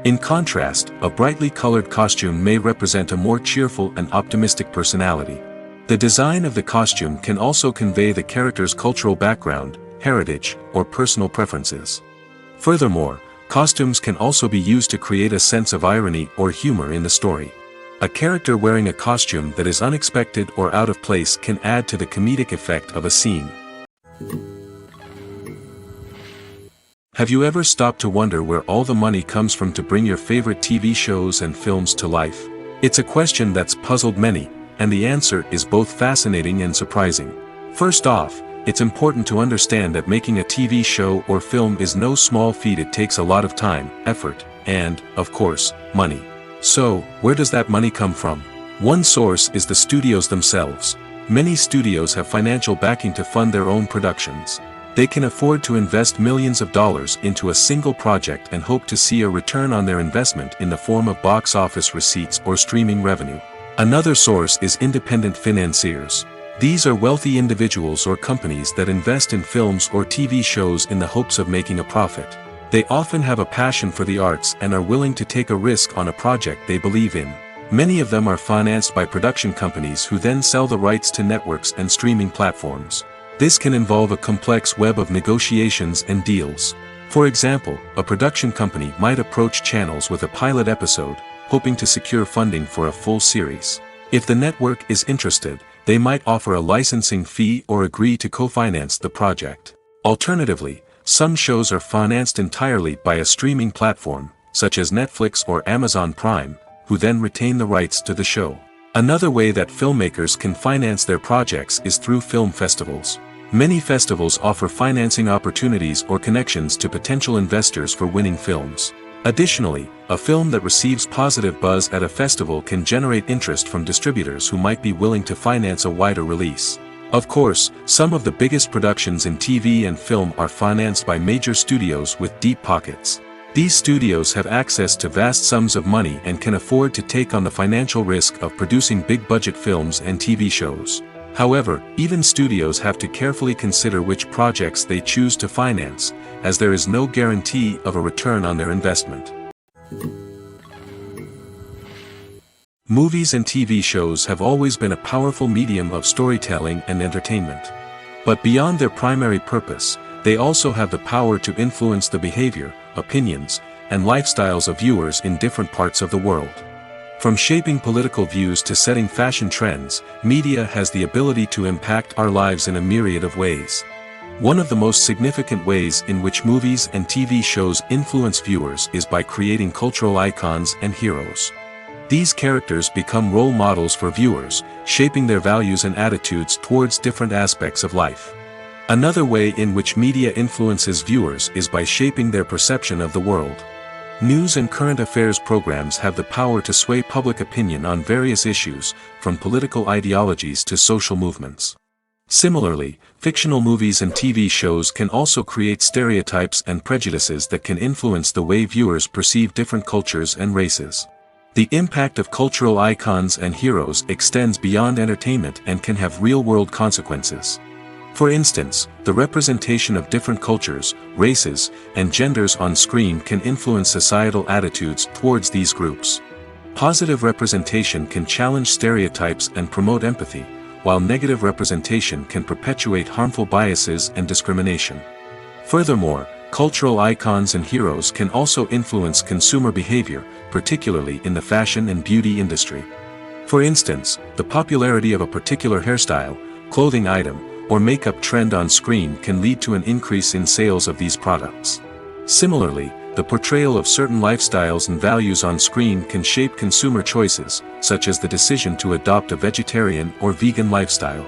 In contrast, a brightly colored costume may represent a more cheerful and optimistic personality. The design of the costume can also convey the character's cultural background, heritage, or personal preferences. Furthermore, costumes can also be used to create a sense of irony or humor in the story. A character wearing a costume that is unexpected or out of place can add to the comedic effect of a scene. Have you ever stopped to wonder where all the money comes from to bring your favorite TV shows and films to life? It's a question that's puzzled many, and the answer is both fascinating and surprising. First off, it's important to understand that making a TV show or film is no small feat. It takes a lot of time, effort, and, of course, money. So, where does that money come from? One source is the studios themselves. Many studios have financial backing to fund their own productions. They can afford to invest millions of dollars into a single project and hope to see a return on their investment in the form of box office receipts or streaming revenue. Another source is independent financiers. These are wealthy individuals or companies that invest in films or TV shows in the hopes of making a profit. They often have a passion for the arts and are willing to take a risk on a project they believe in. Many of them are financed by production companies who then sell the rights to networks and streaming platforms. This can involve a complex web of negotiations and deals. For example, a production company might approach channels with a pilot episode, hoping to secure funding for a full series. If the network is interested, they might offer a licensing fee or agree to co-finance the project. Alternatively, some shows are financed entirely by a streaming platform, such as Netflix or Amazon Prime, who then retain the rights to the show. Another way that filmmakers can finance their projects is through film festivals. Many festivals offer financing opportunities or connections to potential investors for winning films. Additionally, a film that receives positive buzz at a festival can generate interest from distributors who might be willing to finance a wider release. Of course, some of the biggest productions in TV and film are financed by major studios with deep pockets. These studios have access to vast sums of money and can afford to take on the financial risk of producing big-budget films and TV shows. However, even studios have to carefully consider which projects they choose to finance, as there is no guarantee of a return on their investment. Movies and TV shows have always been a powerful medium of storytelling and entertainment. But beyond their primary purpose, they also have the power to influence the behavior, opinions, and lifestyles of viewers in different parts of the world. From shaping political views to setting fashion trends, media has the ability to impact our lives in a myriad of ways. One of the most significant ways in which movies and TV shows influence viewers is by creating cultural icons and heroes. These characters become role models for viewers, shaping their values and attitudes towards different aspects of life. Another way in which media influences viewers is by shaping their perception of the world. News and current affairs programs have the power to sway public opinion on various issues, from political ideologies to social movements. Similarly, fictional movies and TV shows can also create stereotypes and prejudices that can influence the way viewers perceive different cultures and races. The impact of cultural icons and heroes extends beyond entertainment and can have real-world consequences. For instance, the representation of different cultures, races, and genders on screen can influence societal attitudes towards these groups. Positive representation can challenge stereotypes and promote empathy, while negative representation can perpetuate harmful biases and discrimination. Furthermore, cultural icons and heroes can also influence consumer behavior, particularly in the fashion and beauty industry. For instance, the popularity of a particular hairstyle, clothing item, or makeup trend on screen can lead to an increase in sales of these products. Similarly, the portrayal of certain lifestyles and values on screen can shape consumer choices, such as the decision to adopt a vegetarian or vegan lifestyle.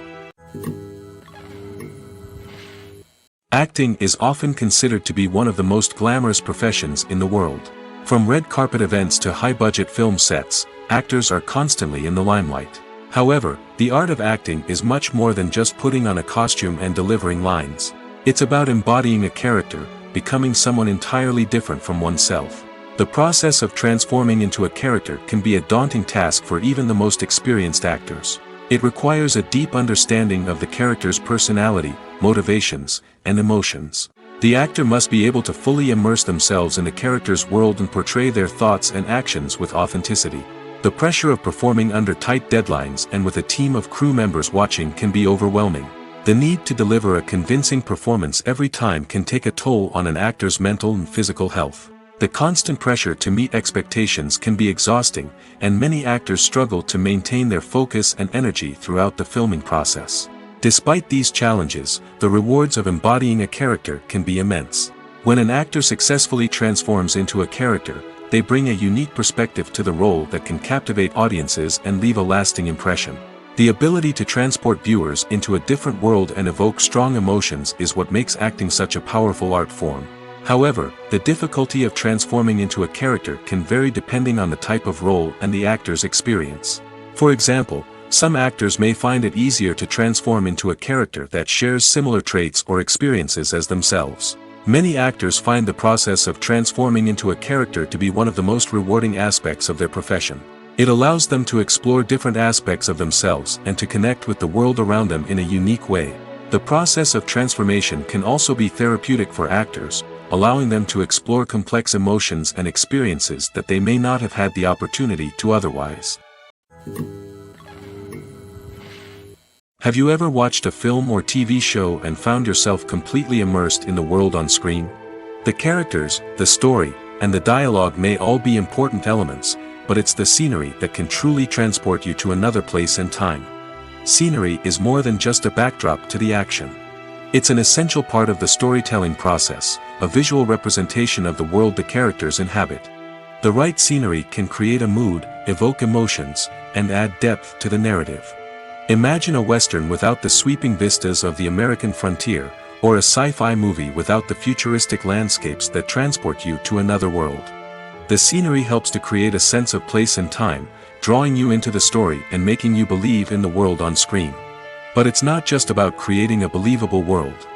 Acting is often considered to be one of the most glamorous professions in the world. From red carpet events to high-budget film sets, actors are constantly in the limelight. However, the art of acting is much more than just putting on a costume and delivering lines. It's about embodying a character, becoming someone entirely different from oneself. The process of transforming into a character can be a daunting task for even the most experienced actors. It requires a deep understanding of the character's personality, motivations, and emotions. The actor must be able to fully immerse themselves in the character's world and portray their thoughts and actions with authenticity. The pressure of performing under tight deadlines and with a team of crew members watching can be overwhelming. The need to deliver a convincing performance every time can take a toll on an actor's mental and physical health. The constant pressure to meet expectations can be exhausting, and many actors struggle to maintain their focus and energy throughout the filming process. Despite these challenges, the rewards of embodying a character can be immense. When an actor successfully transforms into a character, they bring a unique perspective to the role that can captivate audiences and leave a lasting impression. The ability to transport viewers into a different world and evoke strong emotions is what makes acting such a powerful art form. However, the difficulty of transforming into a character can vary depending on the type of role and the actor's experience. For example, some actors may find it easier to transform into a character that shares similar traits or experiences as themselves. Many actors find the process of transforming into a character to be one of the most rewarding aspects of their profession. It allows them to explore different aspects of themselves and to connect with the world around them in a unique way. The process of transformation can also be therapeutic for actors, allowing them to explore complex emotions and experiences that they may not have had the opportunity to otherwise. Have you ever watched a film or TV show and found yourself completely immersed in the world on screen? The characters, the story, and the dialogue may all be important elements, but it's the scenery that can truly transport you to another place and time. Scenery is more than just a backdrop to the action. It's an essential part of the storytelling process, a visual representation of the world the characters inhabit. The right scenery can create a mood, evoke emotions, and add depth to the narrative. Imagine a Western without the sweeping vistas of the American frontier, or a sci-fi movie without the futuristic landscapes that transport you to another world. The scenery helps to create a sense of place and time, drawing you into the story and making you believe in the world on screen. But it's not just about creating a believable world.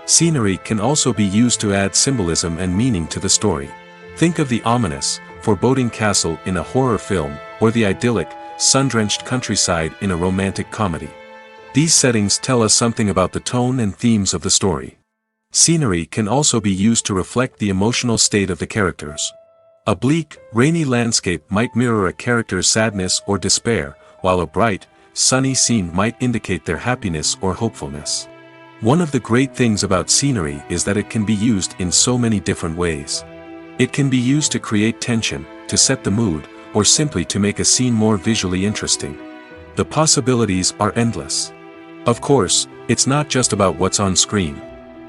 Scenery can also be used to add symbolism and meaning to the story. Think of the ominous, foreboding castle in a horror film, or the idyllic, sun-drenched countryside in a romantic comedy. These settings tell us something about the tone and themes of the story. Scenery can also be used to reflect the emotional state of the characters. A bleak, rainy landscape might mirror a character's sadness or despair, while a bright, sunny scene might indicate their happiness or hopefulness. One of the great things about scenery is that it can be used in so many different ways. It can be used to create tension, to set the mood, or simply to make a scene more visually interesting. The possibilities are endless. Of course, it's not just about what's on screen.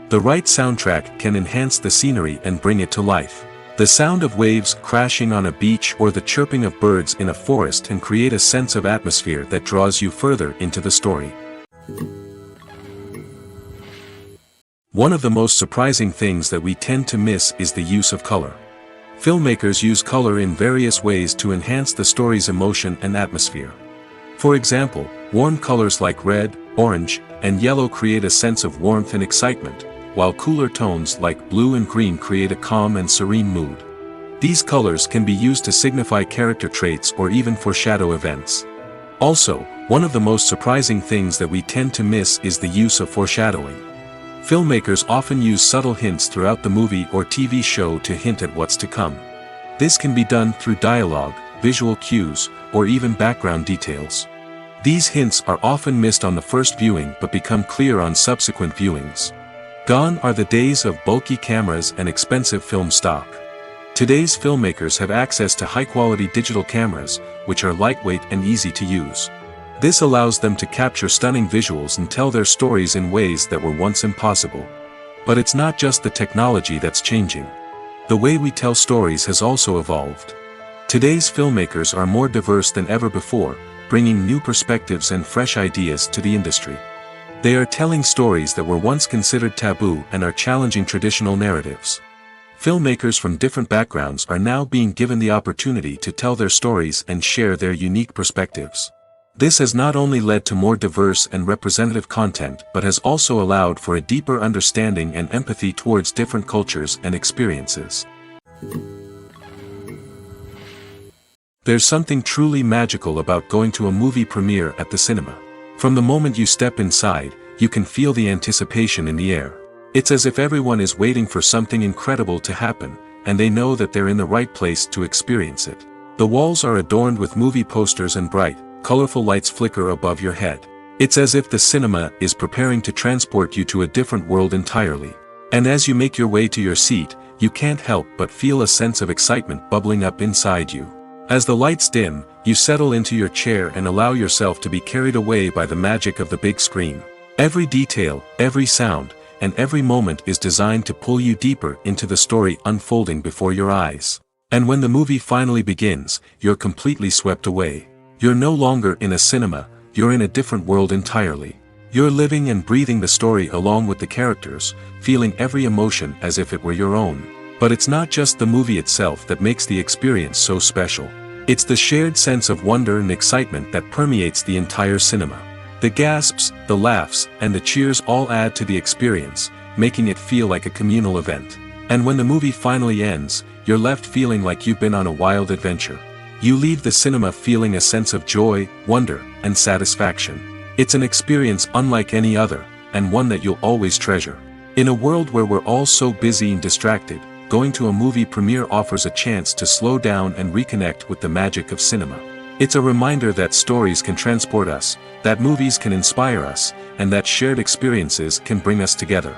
The right soundtrack can enhance the scenery and bring it to life. The sound of waves crashing on a beach or the chirping of birds in a forest can create a sense of atmosphere that draws you further into the story. One of the most surprising things that we tend to miss is the use of color. Filmmakers use color in various ways to enhance the story's emotion and atmosphere. For example, warm colors like red, orange, and yellow create a sense of warmth and excitement, while cooler tones like blue and green create a calm and serene mood. These colors can be used to signify character traits or even foreshadow events. Also, one of the most surprising things that we tend to miss is the use of foreshadowing. Filmmakers often use subtle hints throughout the movie or TV show to hint at what's to come. This can be done through dialogue, visual cues, or even background details. These hints are often missed on the first viewing but become clear on subsequent viewings. Gone are the days of bulky cameras and expensive film stock. Today's filmmakers have access to high-quality digital cameras, which are lightweight and easy to use. This allows them to capture stunning visuals and tell their stories in ways that were once impossible. But it's not just the technology that's changing. The way we tell stories has also evolved. Today's filmmakers are more diverse than ever before, bringing new perspectives and fresh ideas to the industry. They are telling stories that were once considered taboo and are challenging traditional narratives. Filmmakers from different backgrounds are now being given the opportunity to tell their stories and share their unique perspectives. This has not only led to more diverse and representative content but has also allowed for a deeper understanding and empathy towards different cultures and experiences. There's something truly magical about going to a movie premiere at the cinema. From the moment you step inside, you can feel the anticipation in the air. It's as if everyone is waiting for something incredible to happen, and they know that they're in the right place to experience it. The walls are adorned with movie posters and bright, colorful lights flicker above your head. It's as if the cinema is preparing to transport you to a different world entirely. And as you make your way to your seat, you can't help but feel a sense of excitement bubbling up inside you. As the lights dim, you settle into your chair and allow yourself to be carried away by the magic of the big screen. Every detail, every sound, and every moment is designed to pull you deeper into the story unfolding before your eyes. And when the movie finally begins, you're completely swept away. You're no longer in a cinema, you're in a different world entirely. You're living and breathing the story along with the characters, feeling every emotion as if it were your own. But it's not just the movie itself that makes the experience so special. It's the shared sense of wonder and excitement that permeates the entire cinema. The gasps, the laughs, and the cheers all add to the experience, making it feel like a communal event. And when the movie finally ends, you're left feeling like you've been on a wild adventure. You leave the cinema feeling a sense of joy, wonder, and satisfaction. It's an experience unlike any other, and one that you'll always treasure. In a world where we're all so busy and distracted, going to a movie premiere offers a chance to slow down and reconnect with the magic of cinema. It's a reminder that stories can transport us, that movies can inspire us, and that shared experiences can bring us together.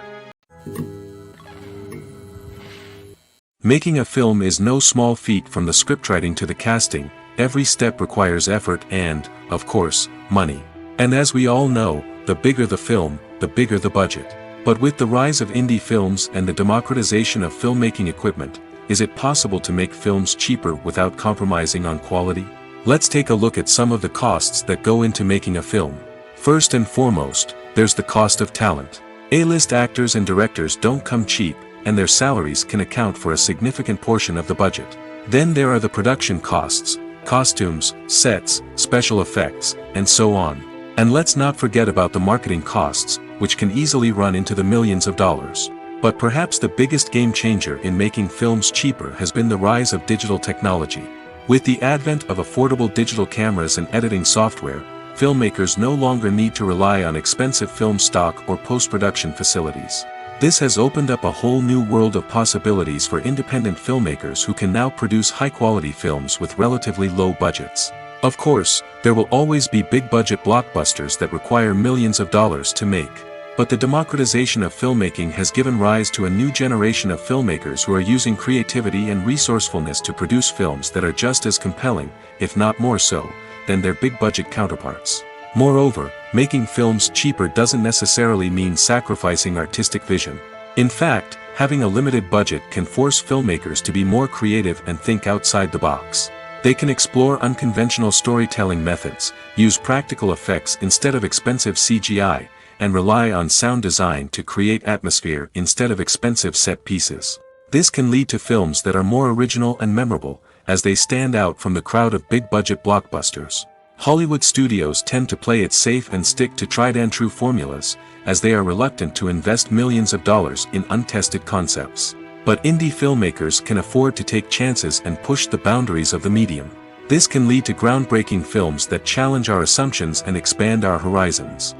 Making a film is no small feat. From the scriptwriting to the casting, every step requires effort and, of course, money. And as we all know, the bigger the film, the bigger the budget. But with the rise of indie films and the democratization of filmmaking equipment, is it possible to make films cheaper without compromising on quality? Let's take a look at some of the costs that go into making a film. First and foremost, there's the cost of talent. A-list actors and directors don't come cheap, and their salaries can account for a significant portion of the budget. Then there are the production costs, costumes, sets, special effects, and so on. And let's not forget about the marketing costs, which can easily run into the millions of dollars. But perhaps the biggest game changer in making films cheaper has been the rise of digital technology. With the advent of affordable digital cameras and editing software, filmmakers no longer need to rely on expensive film stock or post-production facilities. This has opened up a whole new world of possibilities for independent filmmakers who can now produce high-quality films with relatively low budgets. Of course, there will always be big-budget blockbusters that require millions of dollars to make. But the democratization of filmmaking has given rise to a new generation of filmmakers who are using creativity and resourcefulness to produce films that are just as compelling, if not more so, than their big-budget counterparts. Moreover, making films cheaper doesn't necessarily mean sacrificing artistic vision. In fact, having a limited budget can force filmmakers to be more creative and think outside the box. They can explore unconventional storytelling methods, use practical effects instead of expensive CGI, and rely on sound design to create atmosphere instead of expensive set pieces. This can lead to films that are more original and memorable, as they stand out from the crowd of big-budget blockbusters. Hollywood studios tend to play it safe and stick to tried-and-true formulas, as they are reluctant to invest millions of dollars in untested concepts. But indie filmmakers can afford to take chances and push the boundaries of the medium. This can lead to groundbreaking films that challenge our assumptions and expand our horizons.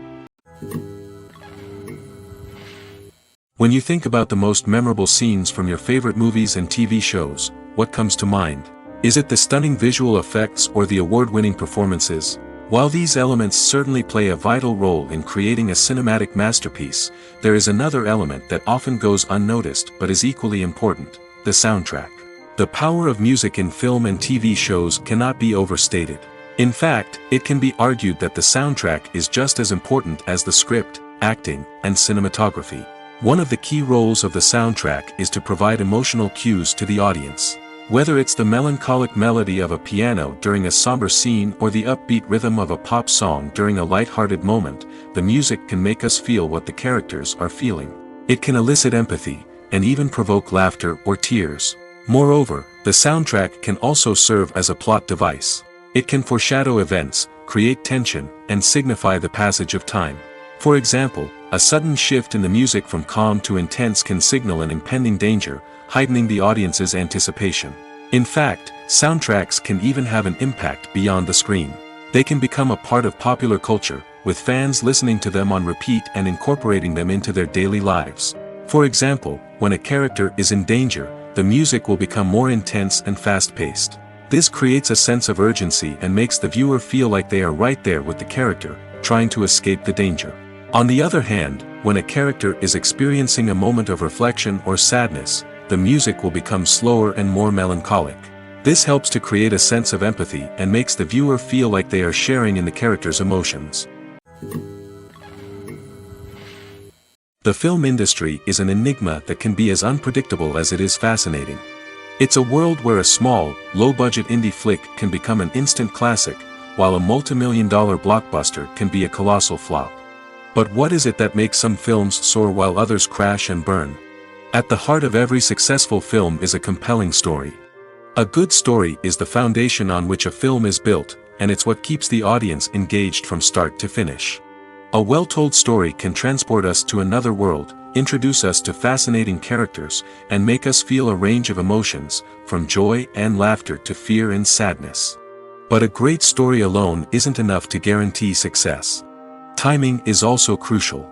When you think about the most memorable scenes from your favorite movies and TV shows, what comes to mind? Is it the stunning visual effects or the award-winning performances? While these elements certainly play a vital role in creating a cinematic masterpiece, there is another element that often goes unnoticed but is equally important: the soundtrack. The power of music in film and TV shows cannot be overstated. In fact, it can be argued that the soundtrack is just as important as the script, acting, and cinematography. One of the key roles of the soundtrack is to provide emotional cues to the audience. Whether it's the melancholic melody of a piano during a somber scene or the upbeat rhythm of a pop song during a light-hearted moment, the music can make us feel what the characters are feeling. It can elicit empathy, and even provoke laughter or tears. Moreover, the soundtrack can also serve as a plot device. It can foreshadow events, create tension, and signify the passage of time. For example, a sudden shift in the music from calm to intense can signal an impending danger, heightening the audience's anticipation. In fact, soundtracks can even have an impact beyond the screen. They can become a part of popular culture, with fans listening to them on repeat and incorporating them into their daily lives. For example, when a character is in danger, the music will become more intense and fast-paced. This creates a sense of urgency and makes the viewer feel like they are right there with the character, trying to escape the danger. On the other hand, when a character is experiencing a moment of reflection or sadness, the music will become slower and more melancholic. This helps to create a sense of empathy and makes the viewer feel like they are sharing in the character's emotions. The film industry is an enigma that can be as unpredictable as it is fascinating. It's a world where a small, low-budget indie flick can become an instant classic, while a multi-million-dollar blockbuster can be a colossal flop. But what is it that makes some films soar while others crash and burn? At the heart of every successful film is a compelling story. A good story is the foundation on which a film is built, and it's what keeps the audience engaged from start to finish. A well-told story can transport us to another world, introduce us to fascinating characters, and make us feel a range of emotions, from joy and laughter to fear and sadness. But a great story alone isn't enough to guarantee success. Timing is also crucial.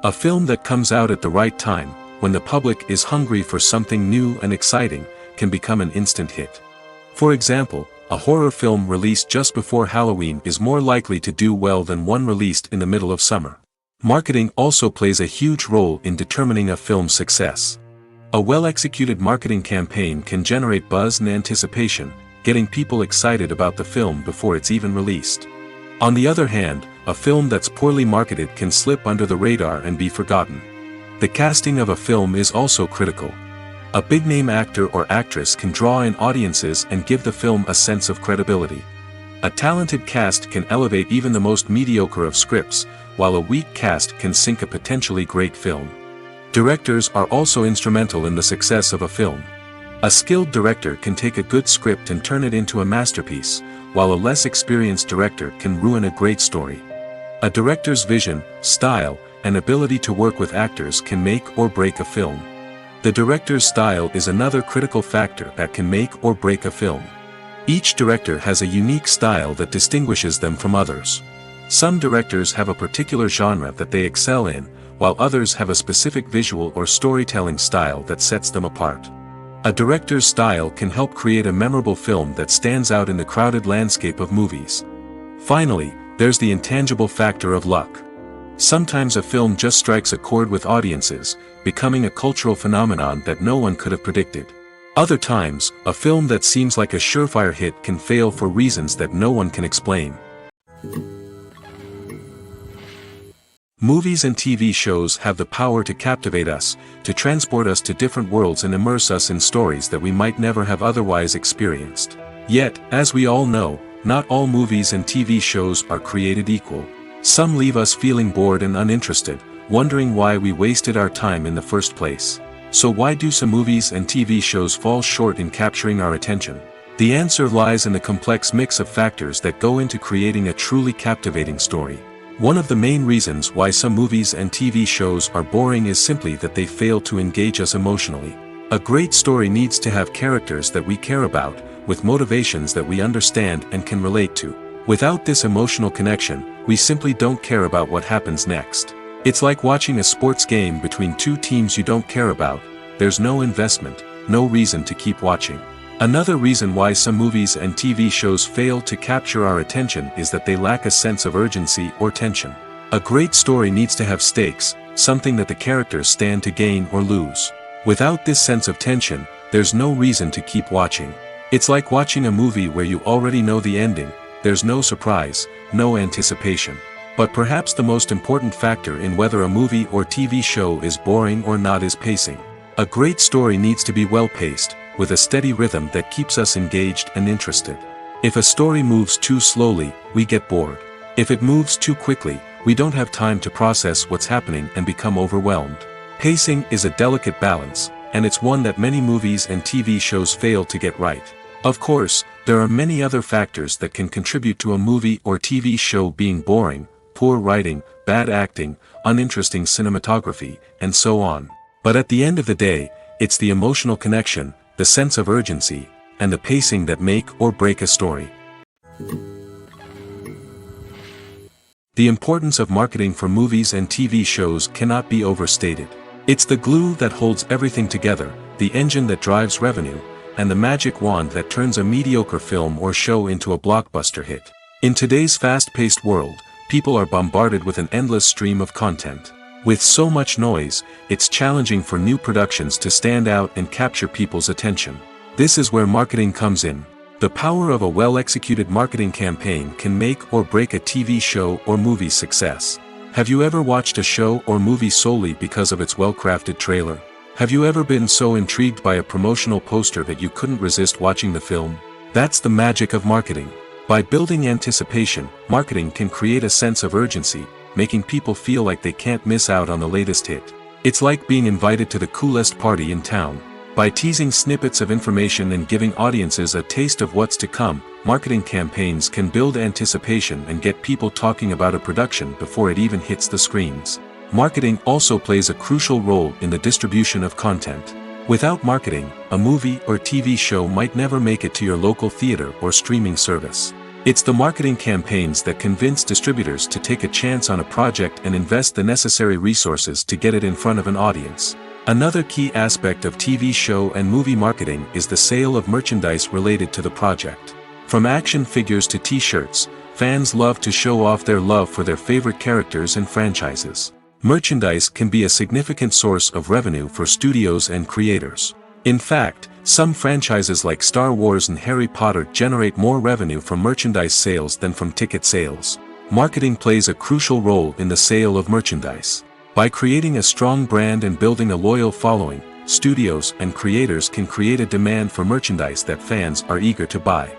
A film that comes out at the right time, when the public is hungry for something new and exciting, can become an instant hit. For example, a horror film released just before Halloween is more likely to do well than one released in the middle of summer. Marketing also plays a huge role in determining a film's success. A well-executed marketing campaign can generate buzz and anticipation, getting people excited about the film before it's even released. On the other hand, a film that's poorly marketed can slip under the radar and be forgotten. The casting of a film is also critical. A big-name actor or actress can draw in audiences and give the film a sense of credibility. A talented cast can elevate even the most mediocre of scripts, while a weak cast can sink a potentially great film. Directors are also instrumental in the success of a film. A skilled director can take a good script and turn it into a masterpiece, while a less experienced director can ruin a great story. A director's vision, style, and ability to work with actors can make or break a film. The director's style is another critical factor that can make or break a film. Each director has a unique style that distinguishes them from others. Some directors have a particular genre that they excel in, while others have a specific visual or storytelling style that sets them apart. A director's style can help create a memorable film that stands out in the crowded landscape of movies. Finally, there's the intangible factor of luck. Sometimes a film just strikes a chord with audiences, becoming a cultural phenomenon that no one could have predicted. Other times, a film that seems like a surefire hit can fail for reasons that no one can explain. Movies and TV shows have the power to captivate us, to transport us to different worlds and immerse us in stories that we might never have otherwise experienced. Yet, as we all know, not all movies and TV shows are created equal. Some leave us feeling bored and uninterested, wondering why we wasted our time in the first place. So why do some movies and TV shows fall short in capturing our attention? The answer lies in the complex mix of factors that go into creating a truly captivating story. One of the main reasons why some movies and TV shows are boring is simply that they fail to engage us emotionally. A great story needs to have characters that we care about, with motivations that we understand and can relate to. Without this emotional connection, we simply don't care about what happens next. It's like watching a sports game between two teams you don't care about. There's no investment, no reason to keep watching. Another reason why some movies and TV shows fail to capture our attention is that they lack a sense of urgency or tension. A great story needs to have stakes, something that the characters stand to gain or lose. Without this sense of tension, there's no reason to keep watching. It's like watching a movie where you already know the ending. There's no surprise, no anticipation. But perhaps the most important factor in whether a movie or TV show is boring or not is pacing. A great story needs to be well-paced, with a steady rhythm that keeps us engaged and interested. If a story moves too slowly, we get bored. If it moves too quickly, we don't have time to process what's happening and become overwhelmed. Pacing is a delicate balance, and it's one that many movies and TV shows fail to get right. Of course, there are many other factors that can contribute to a movie or TV show being boring: poor writing, bad acting, uninteresting cinematography, and so on. But at the end of the day, it's the emotional connection, the sense of urgency, and the pacing that make or break a story. The importance of marketing for movies and TV shows cannot be overstated. It's the glue that holds everything together, the engine that drives revenue, and the magic wand that turns a mediocre film or show into a blockbuster hit. In today's fast-paced world, people are bombarded with an endless stream of content. With so much noise, it's challenging for new productions to stand out and capture people's attention. This is where marketing comes in. The power of a well-executed marketing campaign can make or break a TV show or movie's success. Have you ever watched a show or movie solely because of its well-crafted trailer? Have you ever been so intrigued by a promotional poster that you couldn't resist watching the film? That's the magic of marketing. By building anticipation, marketing can create a sense of urgency, making people feel like they can't miss out on the latest hit. It's like being invited to the coolest party in town. By teasing snippets of information and giving audiences a taste of what's to come, marketing campaigns can build anticipation and get people talking about a production before it even hits the screens. Marketing also plays a crucial role in the distribution of content. Without marketing, a movie or TV show might never make it to your local theater or streaming service. It's the marketing campaigns that convince distributors to take a chance on a project and invest the necessary resources to get it in front of an audience. Another key aspect of TV show and movie marketing is the sale of merchandise related to the project. From action figures to t-shirts, fans love to show off their love for their favorite characters and franchises. Merchandise can be a significant source of revenue for studios and creators. In fact, some franchises like Star Wars and Harry Potter generate more revenue from merchandise sales than from ticket sales. Marketing plays a crucial role in the sale of merchandise. By creating a strong brand and building a loyal following, studios and creators can create a demand for merchandise that fans are eager to buy.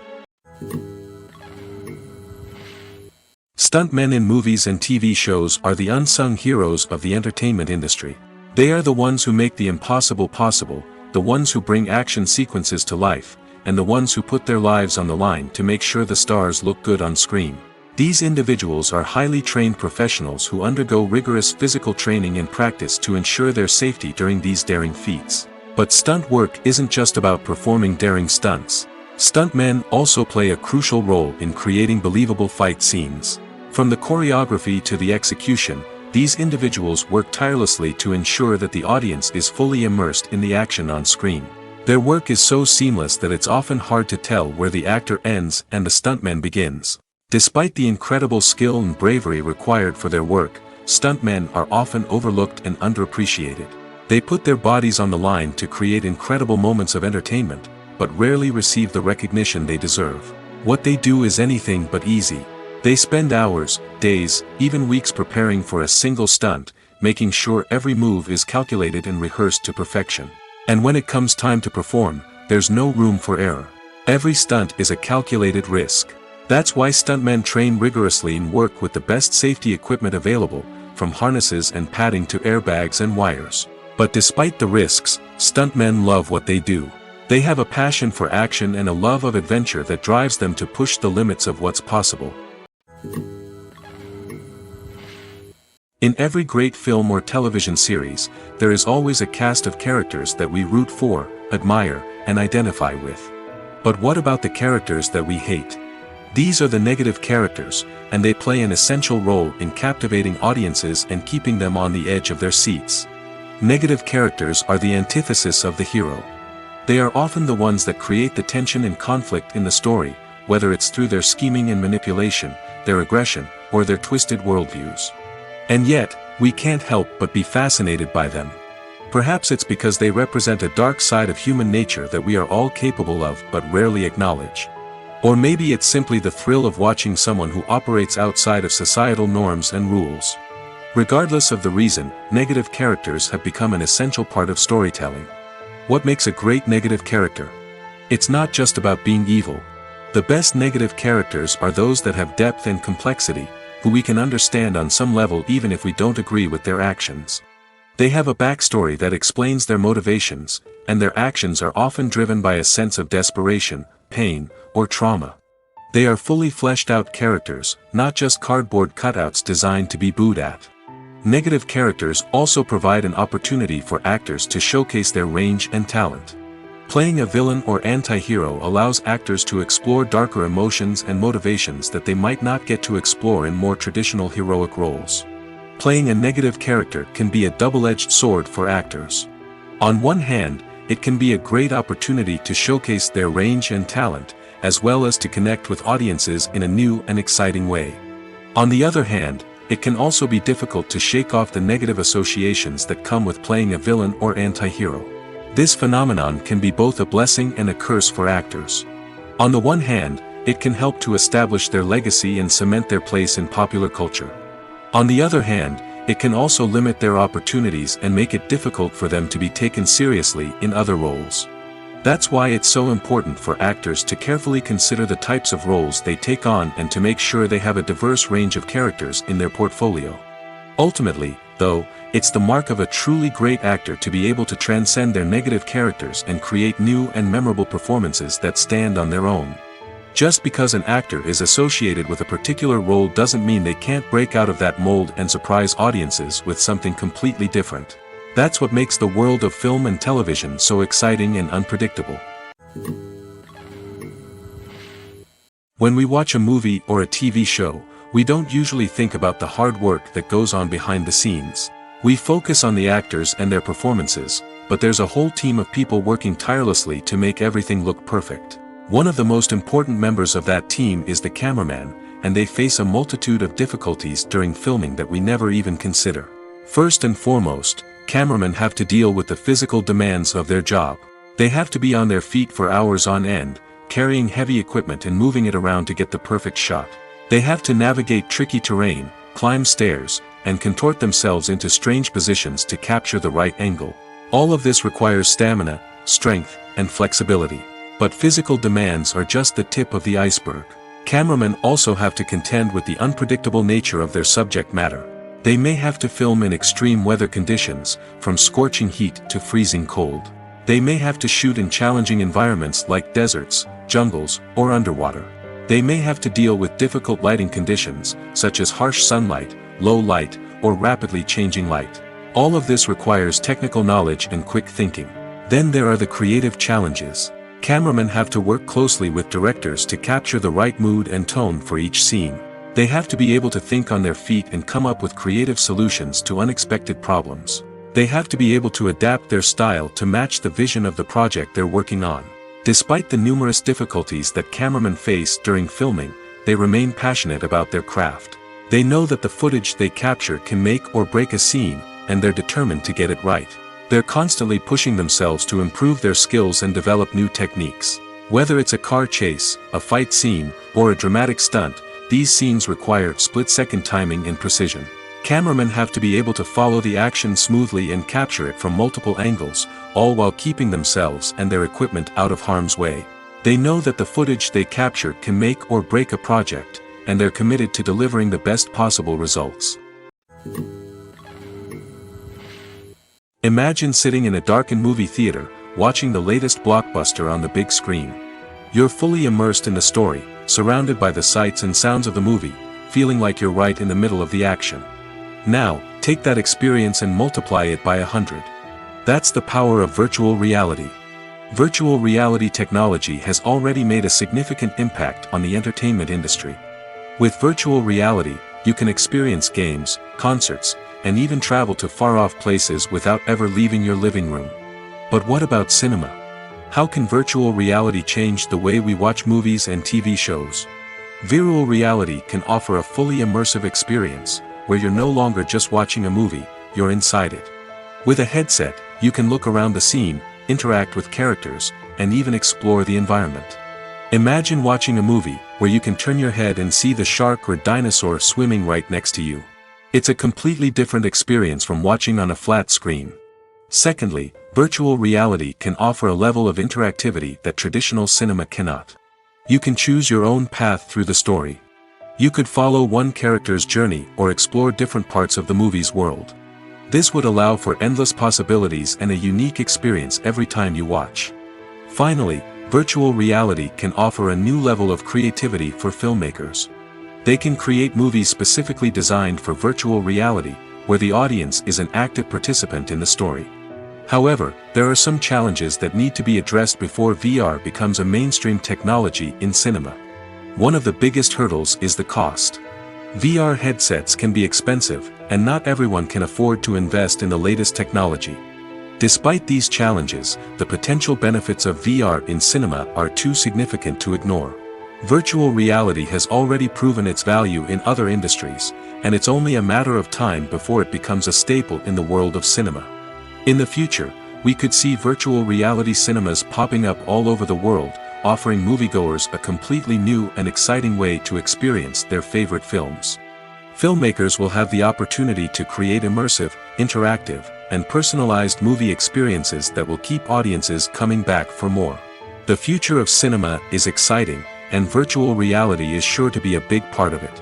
Stuntmen in movies and TV shows are the unsung heroes of the entertainment industry. They are the ones who make the impossible possible, the ones who bring action sequences to life, and the ones who put their lives on the line to make sure the stars look good on screen. These individuals are highly trained professionals who undergo rigorous physical training and practice to ensure their safety during these daring feats. But stunt work isn't just about performing daring stunts. Stuntmen also play a crucial role in creating believable fight scenes. From the choreography to the execution, these individuals work tirelessly to ensure that the audience is fully immersed in the action on screen. Their work is so seamless that it's often hard to tell where the actor ends and the stuntman begins. Despite the incredible skill and bravery required for their work, stuntmen are often overlooked and underappreciated. They put their bodies on the line to create incredible moments of entertainment, but rarely receive the recognition they deserve. What they do is anything but easy. They spend hours, days, even weeks preparing for a single stunt, making sure every move is calculated and rehearsed to perfection. And when it comes time to perform, there's no room for error. Every stunt is a calculated risk. That's why stuntmen train rigorously and work with the best safety equipment available, from harnesses and padding to airbags and wires. But despite the risks, stuntmen love what they do. They have a passion for action and a love of adventure that drives them to push the limits of what's possible. In every great film or television series, there is always a cast of characters that we root for, admire, and identify with. But what about the characters that we hate? These are the negative characters, and they play an essential role in captivating audiences and keeping them on the edge of their seats. Negative characters are the antithesis of the hero. They are often the ones that create the tension and conflict in the story, whether it's through their scheming and manipulation, their aggression, or their twisted worldviews. And yet, we can't help but be fascinated by them. Perhaps it's because they represent a dark side of human nature that we are all capable of but rarely acknowledge. Or maybe it's simply the thrill of watching someone who operates outside of societal norms and rules. Regardless of the reason, negative characters have become an essential part of storytelling. What makes a great negative character? It's not just about being evil. The best negative characters are those that have depth and complexity, who we can understand on some level even if we don't agree with their actions. They have a backstory that explains their motivations, and their actions are often driven by a sense of desperation, pain, or trauma. They are fully fleshed out characters, not just cardboard cutouts designed to be booed at. Negative characters also provide an opportunity for actors to showcase their range and talent. Playing a villain or anti-hero allows actors to explore darker emotions and motivations that they might not get to explore in more traditional heroic roles. Playing a negative character can be a double-edged sword for actors. On one hand, it can be a great opportunity to showcase their range and talent, as well as to connect with audiences in a new and exciting way. On the other hand, it can also be difficult to shake off the negative associations that come with playing a villain or anti-hero. This phenomenon can be both a blessing and a curse for actors. On the one hand, it can help to establish their legacy and cement their place in popular culture. On the other hand, it can also limit their opportunities and make it difficult for them to be taken seriously in other roles. That's why it's so important for actors to carefully consider the types of roles they take on and to make sure they have a diverse range of characters in their portfolio. Ultimately, though, it's the mark of a truly great actor to be able to transcend their negative characters and create new and memorable performances that stand on their own. Just because an actor is associated with a particular role doesn't mean they can't break out of that mold and surprise audiences with something completely different. That's what makes the world of film and television so exciting and unpredictable. When we watch a movie or a TV show, we don't usually think about the hard work that goes on behind the scenes. We focus on the actors and their performances, but there's a whole team of people working tirelessly to make everything look perfect. One of the most important members of that team is the cameraman, and they face a multitude of difficulties during filming that we never even consider. First and foremost, cameramen have to deal with the physical demands of their job. They have to be on their feet for hours on end, carrying heavy equipment and moving it around to get the perfect shot. They have to navigate tricky terrain, climb stairs, and contort themselves into strange positions to capture the right angle. All of this requires stamina, strength, and flexibility. But physical demands are just the tip of the iceberg. Cameramen also have to contend with the unpredictable nature of their subject matter. They may have to film in extreme weather conditions, from scorching heat to freezing cold. They may have to shoot in challenging environments like deserts, jungles, or underwater. They may have to deal with difficult lighting conditions, such as harsh sunlight, low light, or rapidly changing light. All of this requires technical knowledge and quick thinking. Then there are the creative challenges. Cameramen have to work closely with directors to capture the right mood and tone for each scene. They have to be able to think on their feet and come up with creative solutions to unexpected problems. They have to be able to adapt their style to match the vision of the project they're working on. Despite the numerous difficulties that cameramen face during filming, they remain passionate about their craft. They know that the footage they capture can make or break a scene, and they're determined to get it right. They're constantly pushing themselves to improve their skills and develop new techniques. Whether it's a car chase, a fight scene, or a dramatic stunt, these scenes require split-second timing and precision. Cameramen have to be able to follow the action smoothly and capture it from multiple angles, all while keeping themselves and their equipment out of harm's way. They know that the footage they capture can make or break a project, and they're committed to delivering the best possible results. Imagine sitting in a darkened movie theater, watching the latest blockbuster on the big screen. You're fully immersed in the story, surrounded by the sights and sounds of the movie, feeling like you're right in the middle of the action. Now, take that experience and multiply it by 100. That's the power of virtual reality. Virtual reality technology has already made a significant impact on the entertainment industry. With virtual reality, you can experience games, concerts, and even travel to far-off places without ever leaving your living room. But what about cinema? How can virtual reality change the way we watch movies and TV shows? Virtual reality can offer a fully immersive experience, where you're no longer just watching a movie, you're inside it. With a headset, you can look around the scene, interact with characters, and even explore the environment. Imagine watching a movie, where you can turn your head and see the shark or dinosaur swimming right next to you. It's a completely different experience from watching on a flat screen. Secondly, virtual reality can offer a level of interactivity that traditional cinema cannot. You can choose your own path through the story. You could follow one character's journey or explore different parts of the movie's world. This would allow for endless possibilities and a unique experience every time you watch. Finally, virtual reality can offer a new level of creativity for filmmakers. They can create movies specifically designed for virtual reality, where the audience is an active participant in the story. However, there are some challenges that need to be addressed before VR becomes a mainstream technology in cinema. One of the biggest hurdles is the cost. VR headsets can be expensive, and not everyone can afford to invest in the latest technology. Despite these challenges, the potential benefits of VR in cinema are too significant to ignore. Virtual reality has already proven its value in other industries, and it's only a matter of time before it becomes a staple in the world of cinema. In the future, we could see virtual reality cinemas popping up all over the world, offering moviegoers a completely new and exciting way to experience their favorite films. Filmmakers will have the opportunity to create immersive, interactive, and personalized movie experiences that will keep audiences coming back for more. The future of cinema is exciting, and virtual reality is sure to be a big part of it.